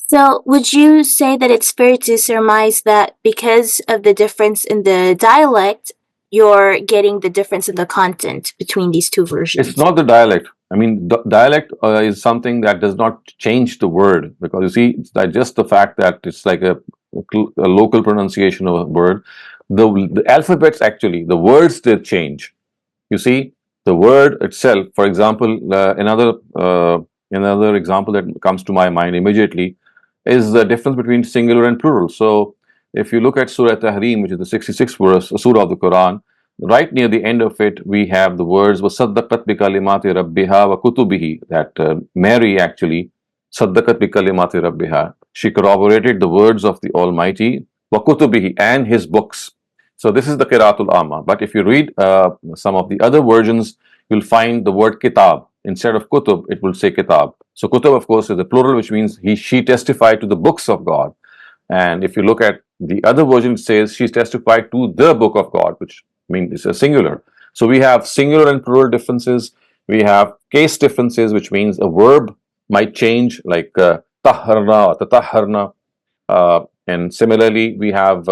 So, would you say that it's fair to surmise that because of the difference in the dialect, you're getting the difference in the content between these two versions? It's not the dialect. I mean, dialect is something that does not change the word, because you see, it's just the fact that it's like a local pronunciation of a word. The alphabets, actually, the words, they change. You see, the word itself, for example, another example that comes to my mind immediately is the difference between singular and plural. So if you look at Surah Tahrim, which is the 66th verse, surah of the Quran, right near the end of it, we have the words وَصَدَّقَتْ بِكَلِمَاتِ رَبِّهَا وَكُتُبِهِ, that Mary actually, صَدَّقَتْ بِكَلِمَاتِ رَبِّهَا, she corroborated the words of the Almighty, وَكُتُبِهِ, and His books. So this is the Qiraatul Amma. But if you read some of the other versions, you'll find the word kitab. Instead of kutub, it will say kitab. So kutub, of course, is the plural, which means she testified to the books of God. And if you look at the other version, it says she testified to the book of God, which means it's a singular. So we have singular and plural differences. We have case differences, which means a verb might change, like tahharna, tatahharna. And similarly, we have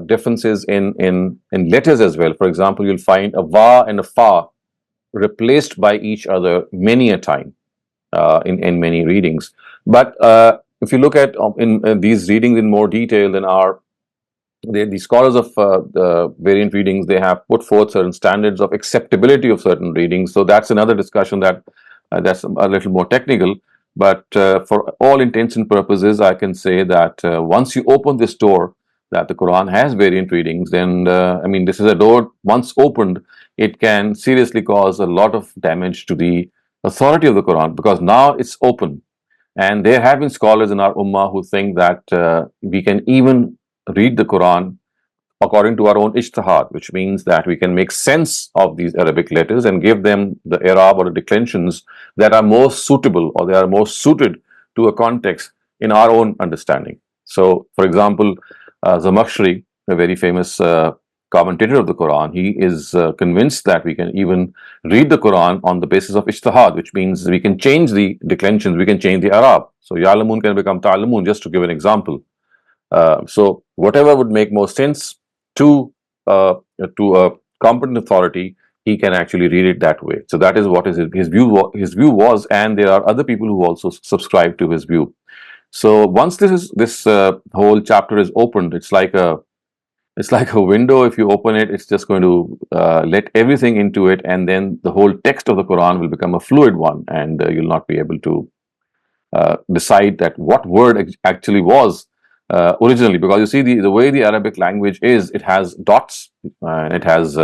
differences in letters as well. For example, you'll find a va and a fa replaced by each other many a time in many readings. But if you look at in these readings in more detail, then the scholars of the variant readings, they have put forth certain standards of acceptability of certain readings. So that's another discussion that's a little more technical. But for all intents and purposes, I can say that once you open this door, that the Quran has variant readings, then this is a door, once opened, it can seriously cause a lot of damage to the authority of the Quran, because now it's open. And there have been scholars in our Ummah who think that we can even read the Quran according to our own ijtihad, which means that we can make sense of these Arabic letters and give them the i'rab or the declensions that are most suitable, or they are most suited to a context in our own understanding. So, for example, Zamakhshari, a very famous commentator of the Quran, he is convinced that we can even read the Quran on the basis of ijtihad, which means we can change the declensions, we can change the i'rab. So, ya'lamun can become ta'lamun, just to give an example. So, whatever would make more sense to a competent authority, he can actually read it that way. So that is what his view was, and there are other people who also subscribe to his view. So once this whole chapter is opened, it's like a window. If you open it, it's just going to let everything into it, and then the whole text of the Quran will become a fluid one, and you'll not be able to decide that what word actually was originally, because you see the way the Arabic language is, it has dots and it has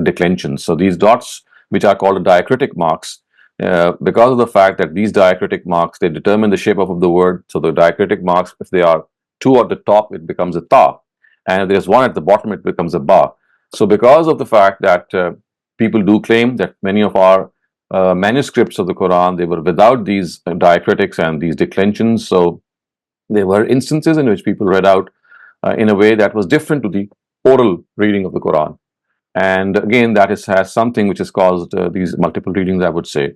declensions. So these dots, which are called diacritic marks, because of the fact that these diacritic marks, they determine the shape of the word. So the diacritic marks, if they are two at the top, it becomes a ta, and if there's one at the bottom, it becomes a ba. So because of the fact that people do claim that many of our manuscripts of the Quran, they were without these diacritics and these declensions. So there were instances in which people read out in a way that was different to the oral reading of the Quran. And again, that has something which has caused these multiple readings, I would say.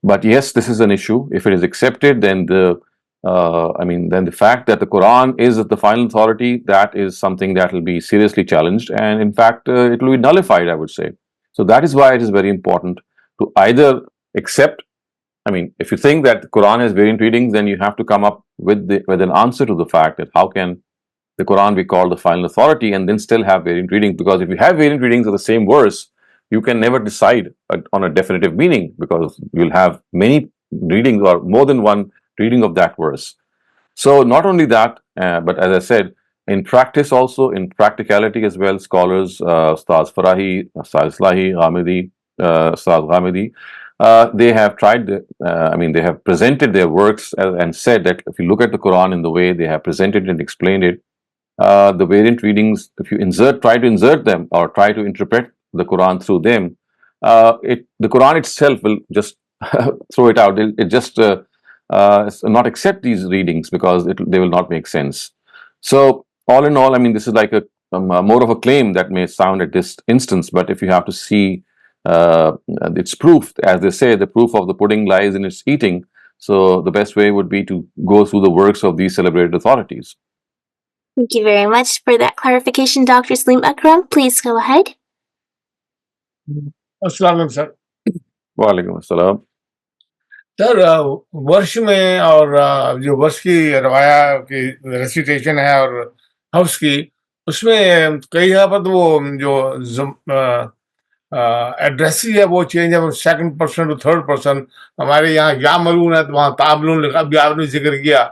But yes, this is an issue. If it is accepted, then then the fact that the Quran is the final authority, that is something that will be seriously challenged, and in fact, it will be nullified, I would say. So that is why it is very important to either accept. I mean, if you think that the Quran has variant readings, then you have to come up with an answer to the fact that how can the Quran be called the final authority and then still have variant readings? Because if you have variant readings of the same verse, you can never decide on a definitive meaning, because you'll have many readings or more than one reading of that verse. So not only that, but as I said, in practice also, in practicality as well, scholars, Ustaz Farahi, Ustaz Islahi, Ghamidi, Ustaz Ghamidi, they have tried, they have presented their works and said that if you look at the Quran in the way they have presented it and explained it, the variant readings, if you try to insert them or try to interpret the Quran through them, the Quran itself will just throw it out. It just not accept these readings because they will not make sense. So all in all, I mean, this is like a more of a claim that may sound at this instance, but if you have to see its proof, as they say, the proof of the pudding lies in its eating. So the best way would be to go through the works of these celebrated authorities. Thank you very much for that clarification, Dr. Saleem Akram. Please go ahead. अस्सलाम sir. वालेकुम अस्सलाम। Sir वर्ष में और जो वर्ष की रवाया की रेसिटेशन है और हफ्स की, उसमें कई जगह पर तो वो जो एड्रेसिस है वो चेंज है, second person to third person. हमारे यहाँ या मलून है तो वहाँ तामलून लिखा, अभी आपने जिक्र किया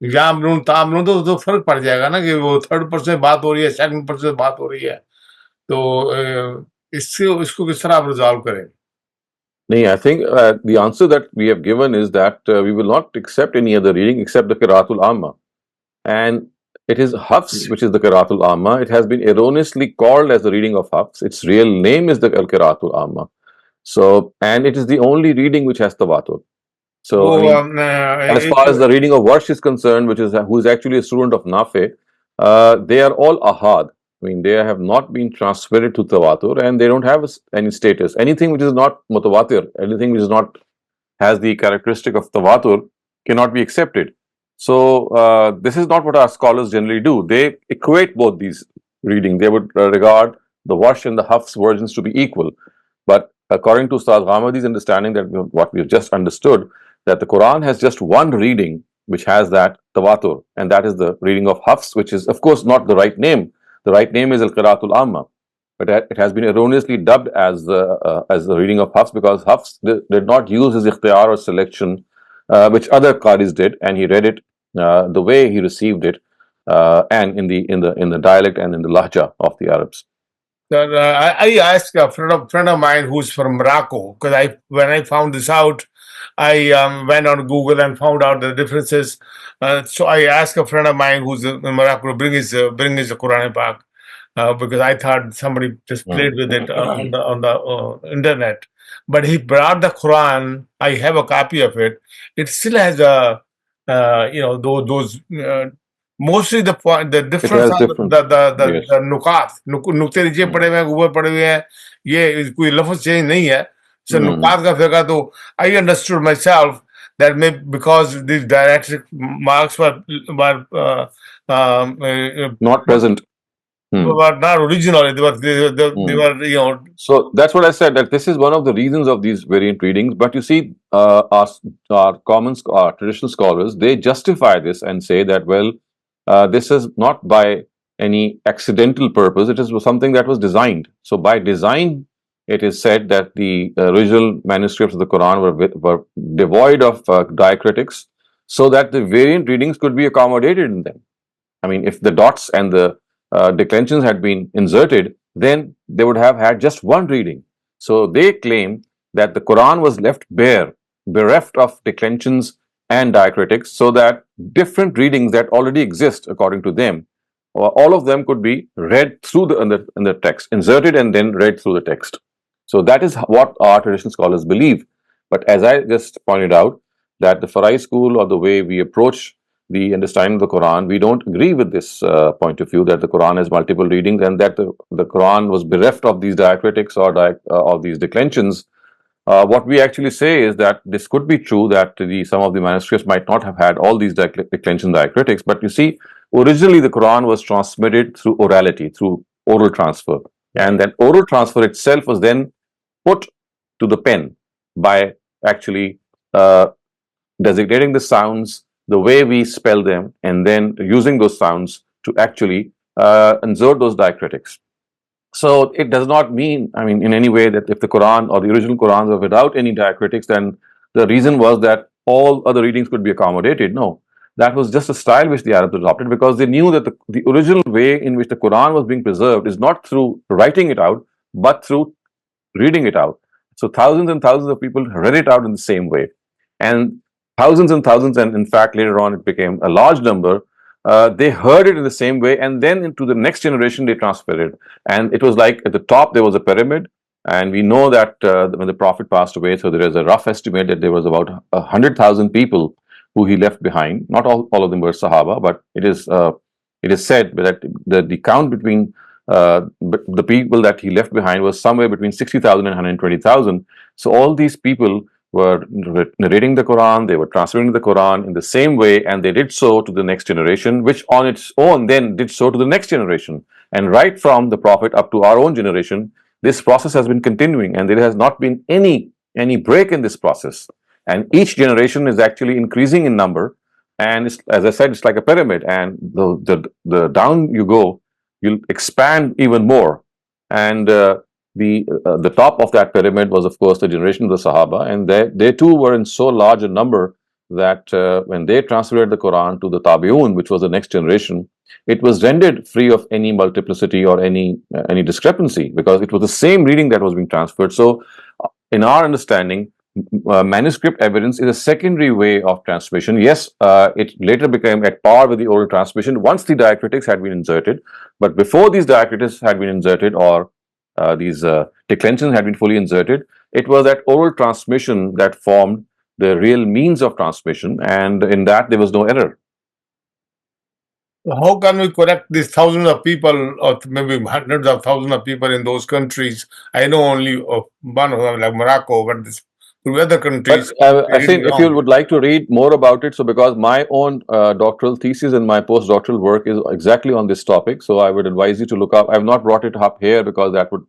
या मलून तामलून, तो फर्क पड़ जाएगा ना कि वो थर्ड पर्सन बात हो रही है, सेकंड पर्सन बात हो रही है। तो इसको किस तरह आप रिजॉल्व करें? I think the answer that we have given is that we will not accept any other reading except the Qiraatul Amma. And it is Hafs, which is the Qiraatul Amma. It has been erroneously called as the reading of Hafs. Its real name is the Qiraatul Amma. So, and it is the only reading which has tawatur. So, as far as the reading of Warsh is concerned, who is actually a student of Nafi, they are all ahad. I mean, they have not been transferred to tawatur, and they don't have any status. Anything which is not mutawatir, anything which is not has the characteristic of tawatur, cannot be accepted. So this is not what our scholars generally do. They equate both these readings. They would regard the Warsh and the Hafs versions to be equal. But according to Ustaz Ghamadi's understanding, that what we have just understood, that the Quran has just one reading which has that tawatur, and that is the reading of Hafs, which is of course not the right name. The right name is Al-Qiraatul Amma, but it has been erroneously dubbed as the reading of Hafs, because Hafs did not use his ikhtiyar or selection, which other Qadis did, and he read it the way he received it, and in the dialect and in the lahja of the Arabs. Sir, I asked a friend of mine who's from Morocco, because when I found this out, I went on Google and found out the differences. So I asked a friend of mine who's in Morocco to bring his Quran Pak, because I thought somebody just played with it on the internet. But he brought the Quran. I have a copy of it. It still has those. Mostly the difference are the नुक्ते नीचे पड़े हुए हैं, ऊपर पड़े हुए हैं, ये कोई लफ्ज चेंज नहीं है। So नुकात का फिर तो I understood myself that maybe because these diacritic marks were not present, were not original. They were So that's what I said, that this is one of the reasons of these variant readings. But you see, our traditional scholars, they justify this and say that, well, this is not by any accidental purpose. It is something that was designed. So by design, it is said that the original manuscripts of the Quran were devoid of diacritics. so that the variant readings could be accommodated in them. I mean, if the dots and the declensions had been inserted, then they would have had just one reading. So they claim that the Quran was left bare, bereft of declensions and diacritics, so that different readings that already exist, according to them, all of them could be read through in the text, inserted and then read through the text. So that is what our traditional scholars believe. But as I just pointed out, that the Farai school, or the way we approach the understanding of the Quran, we don't agree with this point of view that the Quran has multiple readings and that the Quran was bereft of these diacritics or of these declensions. What we actually say is that this could be true, that some of the manuscripts might not have had all these declension diacritics, but you see, originally the Quran was transmitted through orality, through oral transfer, and that oral transfer itself was then put to the pen by actually designating the sounds, the way we spell them, and then using those sounds to actually insert those diacritics. So it does not mean, I mean, in any way that if the Quran or the original Qurans are without any diacritics, then the reason was that all other readings could be accommodated. No, that was just a style which the Arabs adopted, because they knew that the original way in which the Quran was being preserved is not through writing it out, but through reading it out. So thousands and thousands of people read it out in the same way. And thousands and thousands, and in fact, later on, it became a large number. They heard it in the same way, and then into the next generation, they transferred it. And it was like at the top, there was a pyramid. And we know that when the Prophet passed away, so there is a rough estimate that there was about 100,000 people who he left behind. Not all of them were Sahaba, but it is said that the count between the people that he left behind was somewhere between 60,000 and 120,000. So all these people were narrating the Quran, they were transferring the Quran in the same way, and they did so to the next generation, which on its own then did so to the next generation. And right from the Prophet up to our own generation, this process has been continuing, and there has not been any break in this process. And each generation is actually increasing in number. And as I said, it's like a pyramid, and the down you go, you'll expand even more. And the top of that pyramid was, of course, the generation of the Sahaba, and they too were in so large a number that when they translated the Quran to the Tabi'un, which was the next generation, it was rendered free of any multiplicity or any discrepancy, because it was the same reading that was being transferred. So, in our understanding, manuscript evidence is a secondary way of transmission. Yes, it later became at par with the oral transmission once the diacritics had been inserted, but before these diacritics had been inserted, or these declensions had been fully inserted, it was that oral transmission that formed the real means of transmission, and in that there was no error. How can we correct these thousands of people, or maybe hundreds of thousands of people in those countries? I know only of one of them, like Morocco, but through other countries. But I think if you would like to read more about it, so because my own doctoral thesis and my postdoctoral work is exactly on this topic, so I would advise you to look up. I have not brought it up here because that would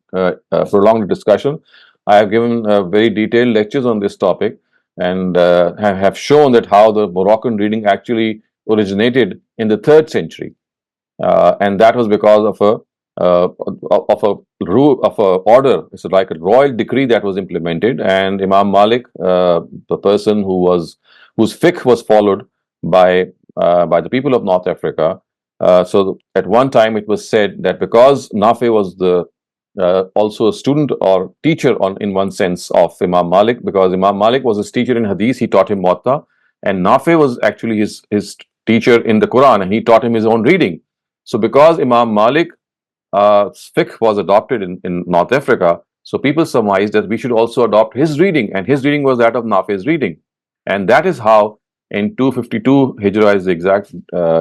prolong the discussion. I have given very detailed lectures on this topic, and have shown that how the Moroccan reading actually originated in the 3rd century, and that was because of a rule, of a order. It's like a royal decree that was implemented, and Imam Malik, the person whose fiqh was followed by the people of North Africa. So at one time it was said that because Nafi was also a student or teacher in one sense of Imam Malik, because Imam Malik was his teacher in Hadith, he taught him Muwatta, and Nafi was actually his teacher in the Quran, and he taught him his own reading. So because Imam Malik fiqh was adopted in North Africa, so people surmised that we should also adopt his reading, and his reading was that of Nafi's reading. And that is how in 252 Hijrah is the exact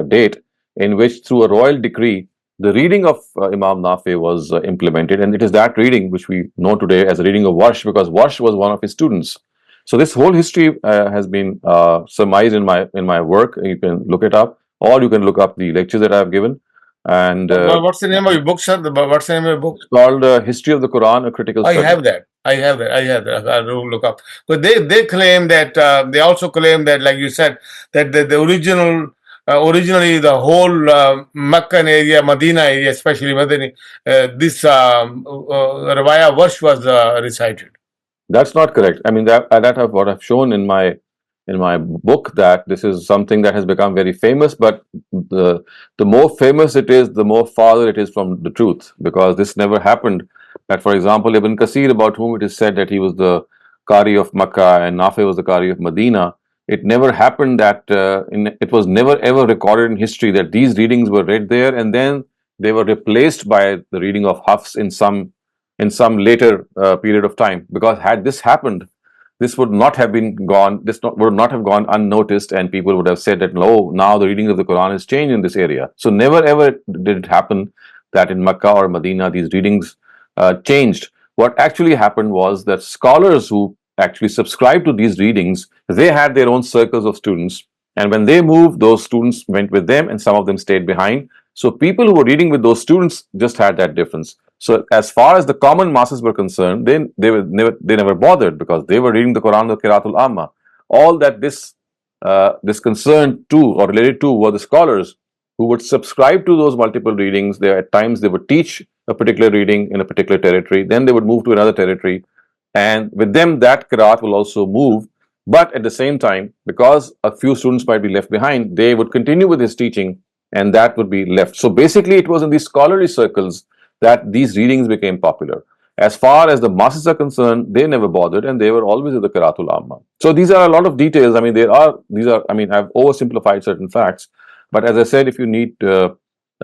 date in which, through a royal decree, the reading of Imam Nafi was implemented, and it is that reading which we know today as a reading of Warsh, because Warsh was one of his students. So this whole history has been surmised in my work. You can look it up, or you can look up the lectures that I have given. And what's the name of your book, sir? What's the name of your book? It's called History of the Quran, a Critical Study. I have that. I will look up. But they claim that they also claim that, like you said, that the originally the whole Meccan area, Medina area, especially Medina, this Ravaya Warsh was recited. That's not correct. I mean, that what I've shown in my in my book that this is something that has become very famous, but the more famous it is, the more farther it is from the truth, because this never happened. That, for example, Ibn Kasir, about whom it is said that he was the Qari of Makkah and Nafi was the Qari of Medina, it never happened that it was never ever recorded in history that these readings were read there and then they were replaced by the reading of Hafs in some later period of time. Because had this happened, this would not have been gone. Would not have gone unnoticed, and people would have said that no, now the reading of the Quran has changed in this area. So never ever did it happen that in Makkah or Medina these readings changed. What actually happened was that scholars who actually subscribed to these readings, they had their own circles of students, and when they moved, those students went with them, and some of them stayed behind. So people who were reading with those students just had that difference. So as far as the common masses were concerned, they never bothered, because they were reading the Quran, the Qiraatul Amma. All that this concerned to or related to were the scholars who would subscribe to those multiple readings. There at times they would teach a particular reading in a particular territory, then they would move to another territory, and with them that Qiraat will also move. But at the same time, because a few students might be left behind, they would continue with his teaching, and that would be left. So basically, it was in these scholarly circles that these readings became popular. As far as the masses are concerned, they never bothered, and they were always at the Qiraatul Amma. So these are a lot of details. I mean, I've oversimplified certain facts. But as I said, if you need a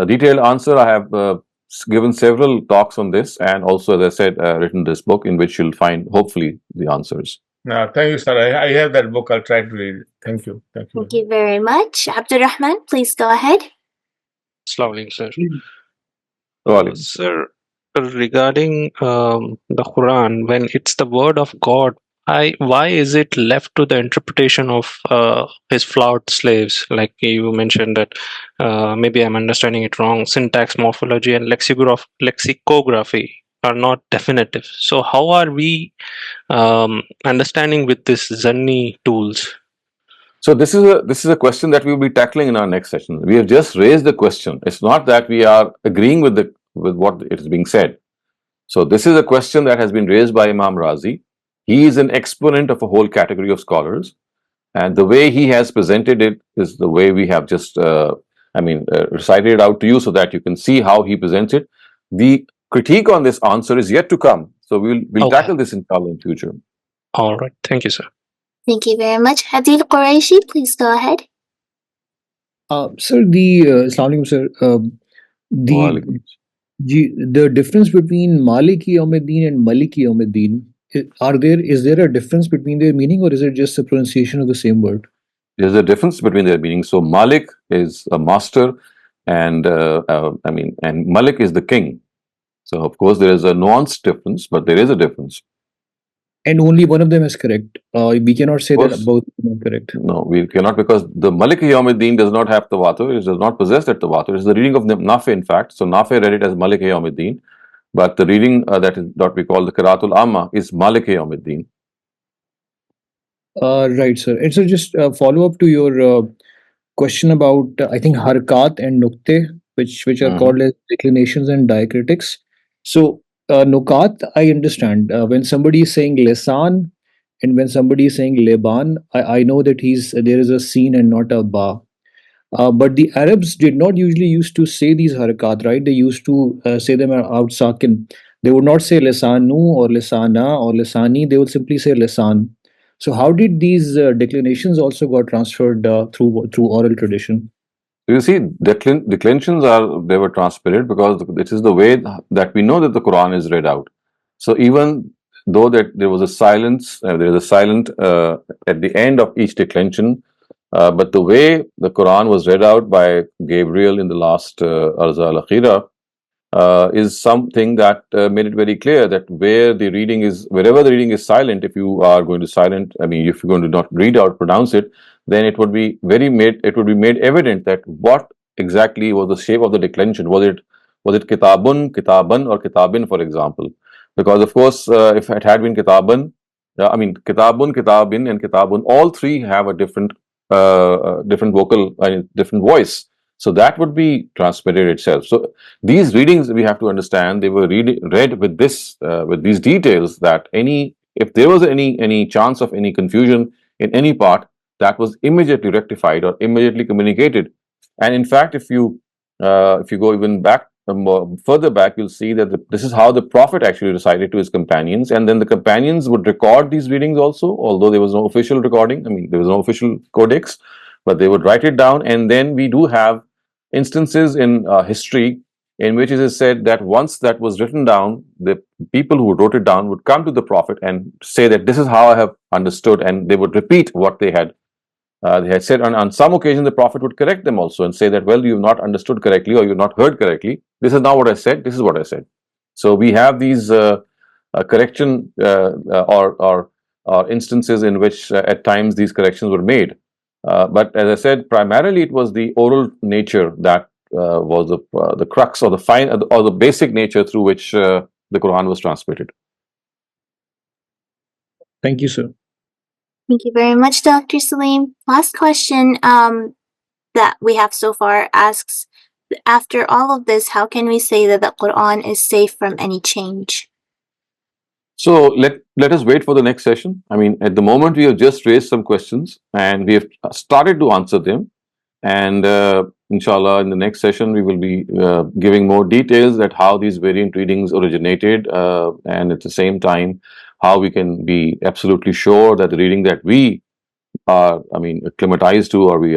detailed answer, I have given several talks on this, and also, as I said, written this book in which you'll find, hopefully, the answers. No, thank you, sir. I have that book. I'll try to read it. Thank you. Thank you. Thank you very much. Abdurrahman, please go ahead. Assalamu alaikum, sir. Well, Sir, regarding the Quran, when it's the word of God, why is it left to the interpretation of his flawed slaves? Like you mentioned that maybe I'm understanding it wrong. Syntax, morphology, and lexicography are not definitive. So how are we understanding with this Zanni tools? So this is a question that we will be tackling in our next session. We have just raised the question. It's not that we are agreeing with what it is being said. So this is a question that has been raised by Imam Razi. He is an exponent of a whole category of scholars, and the way he has presented it is the way we have just recited it out to you so that you can see how he presents it. The critique on this answer is yet to come. So we'll Okay. tackle this in future. All right. Thank you, sir. Thank you very much. Adil Qureshi, please go ahead. Sir, Assalamu alaikum, sir. Walaikum. The difference between Maliki Yawmiddin and Maliki Yawmiddin, is there a difference between their meaning, or is it just a pronunciation of the same word? There's a difference between their meanings. So Malik is a master, and and Malik is the king. So of course there is a nuanced difference, but there is a difference. And only one of them is correct. We cannot say that course. both are correct. No, we cannot, because the Malik Yawmiddin does not have tawatur. It does not possess that tawatur. It's the reading of Nafi, in fact. So Nafi read it as Malik Yawmiddin, but the reading that is what we call the Qiraatul Amma is Malik Yawmiddin. Right, sir. And so just follow up to your question about, I think, Harkat and Nukte, which are called as declinations and diacritics. So Nukat, I understand. When somebody is saying Lesan and when somebody is saying Leban, I know that there is a sin and not a ba. But the Arabs did not usually used to say these harakat, right? They used to say them out sakin. They would not say lesanu or lesana or lesani. They would simply say lesan. So how did these declinations also got transferred through oral tradition? You see, declensions they were transmitted because this is the way that we know that the Quran is read out. So even though that there was a silence, there is a silent at the end of each declension, but the way the Quran was read out by Gabriel in the last Arza al-Akhira is something that made it very clear that wherever the reading is silent, if you are going to silent, if you're going to not read out, pronounce it, then it would be made evident that what exactly was the shape of the declension. Was it kitabun, kitaban, or kitabin, for example? Because of course, if it had been kitaban, kitabun, kitabin, and kitabun, all three have a different vocal, different voice. So that would be transmitted itself. So these readings, we have to understand, they were read with these details, that if there was any chance of any confusion in any part, that was immediately rectified or immediately communicated. And in fact, if you go even back further back, you'll see that this is how the Prophet actually recited to his companions, and then the companions would record these readings also, although there was no official recording. I mean, there was no official codex, but they would write it down. And then we do have instances in history in which it is said that once that was written down, the people who wrote it down would come to the Prophet and say that this is how I have understood, and they would repeat what they had said. On some occasion, the Prophet would correct them also and say that, well, you've not understood correctly or you've not heard correctly. This is not what I said. This is what I said. So we have these correction or instances in which at times these corrections were made. But as I said, primarily it was the oral nature that was the crux or the fine or the basic nature through which the Quran was transmitted. Thank you, sir. Thank you very much, Dr. Saleem. Last question that we have so far asks, after all of this, how can we say that the Quran is safe from any change? So let us wait for the next session. I mean, at the moment we have just raised some questions and we have started to answer them. And inshallah, in the next session, we will be giving more details that how these variant readings originated, and at the same time, how we can be absolutely sure that the reading that we are, I mean, acclimatized to or we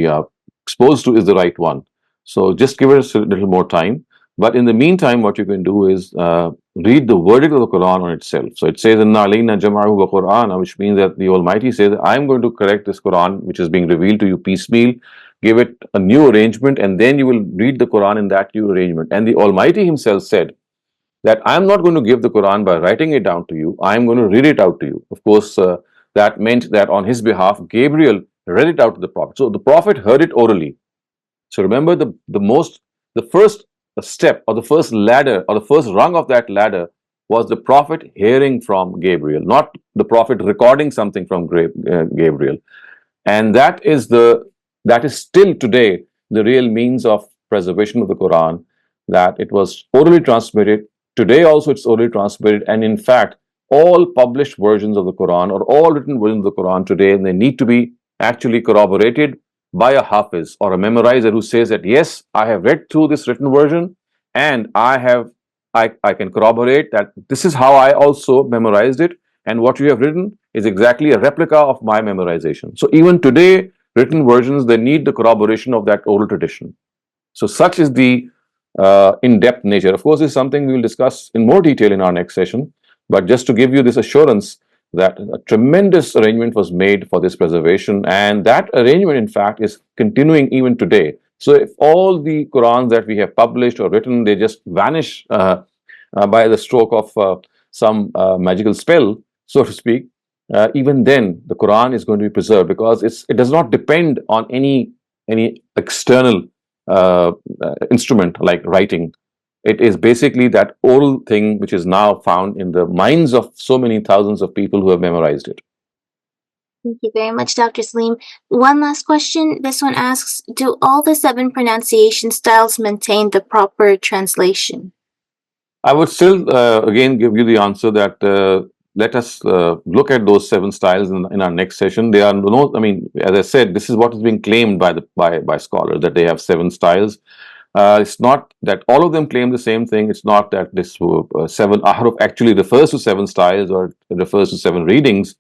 are exposed to is the right one. So just give us a little more time. But in the meantime, what you can do is read the verdict of the Quran on itself. So it says, "Inna alayna jama'ahu wa Qur'ana," which means that the Almighty says, "I am going to correct this Quran, which is being revealed to you piecemeal, give it a new arrangement, and then you will read the Quran in that new arrangement." And the Almighty Himself said that I am not going to give the Quran by writing it down to you. I am going to read it out to you. Of course, that meant that on his behalf, Gabriel read it out to the Prophet. So the Prophet heard it orally. So remember, the first step or the first ladder or the first rung of that ladder was the Prophet hearing from Gabriel, not the Prophet recording something from Gabriel. And that is still today the real means of preservation of the Quran, that it was orally transmitted. Today also it's orally transmitted, and in fact, all published versions of the Quran or all written versions of the Quran today, they need to be actually corroborated by a hafiz or a memorizer who says that, yes, I have read through this written version and I can corroborate that this is how I also memorized it, and what you have written is exactly a replica of my memorization. So even today, written versions, they need the corroboration of that oral tradition. So such is the in-depth nature. Of course, this is something we will discuss in more detail in our next session, but just to give you this assurance that a tremendous arrangement was made for this preservation, and that arrangement, in fact, is continuing even today. So if all the Qurans that we have published or written, they just vanish by the stroke of some magical spell, so to speak, even then the Quran is going to be preserved, because it does not depend on any external instrument like writing. It is basically that oral thing which is now found in the minds of so many thousands of people who have memorized it. Thank you very much, Dr. Saleem. One last question. This one asks, do all the 7 pronunciation styles maintain the proper translation? I would still again give you the answer that let us look at those 7 styles in our next session. They are I mean, as I said, this is what is being claimed by scholars, that they have 7 styles. It's not that all of them claim the same thing. It's not that this 7 ahruf actually refers to 7 styles or refers to 7 readings.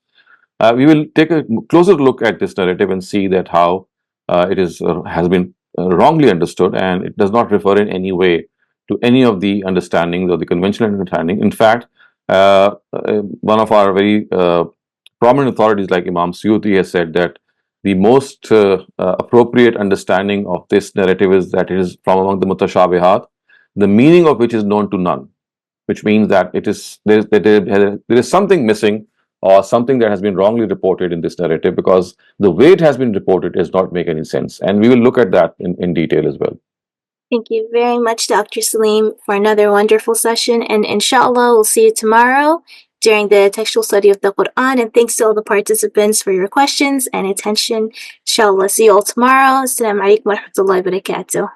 We will take a closer look at this narrative and see that how it has been wrongly understood, and it does not refer in any way to any of the understandings or the conventional understanding. In fact, one of our very prominent authorities like Imam Suyuti has said that the most appropriate understanding of this narrative is that it is from among the mutashabihat, the meaning of which is known to none, which means that there is something missing or something that has been wrongly reported in this narrative, because the way it has been reported does not make any sense. And we will look at that in detail as well. Thank you very much, Dr. Saleem, for another wonderful session. And inshallah, we'll see you tomorrow during the textual study of the Quran. And thanks to all the participants for your questions and attention. Inshallah, see you all tomorrow. Assalamu alaikum wa rahmatullahi wa barakatuh.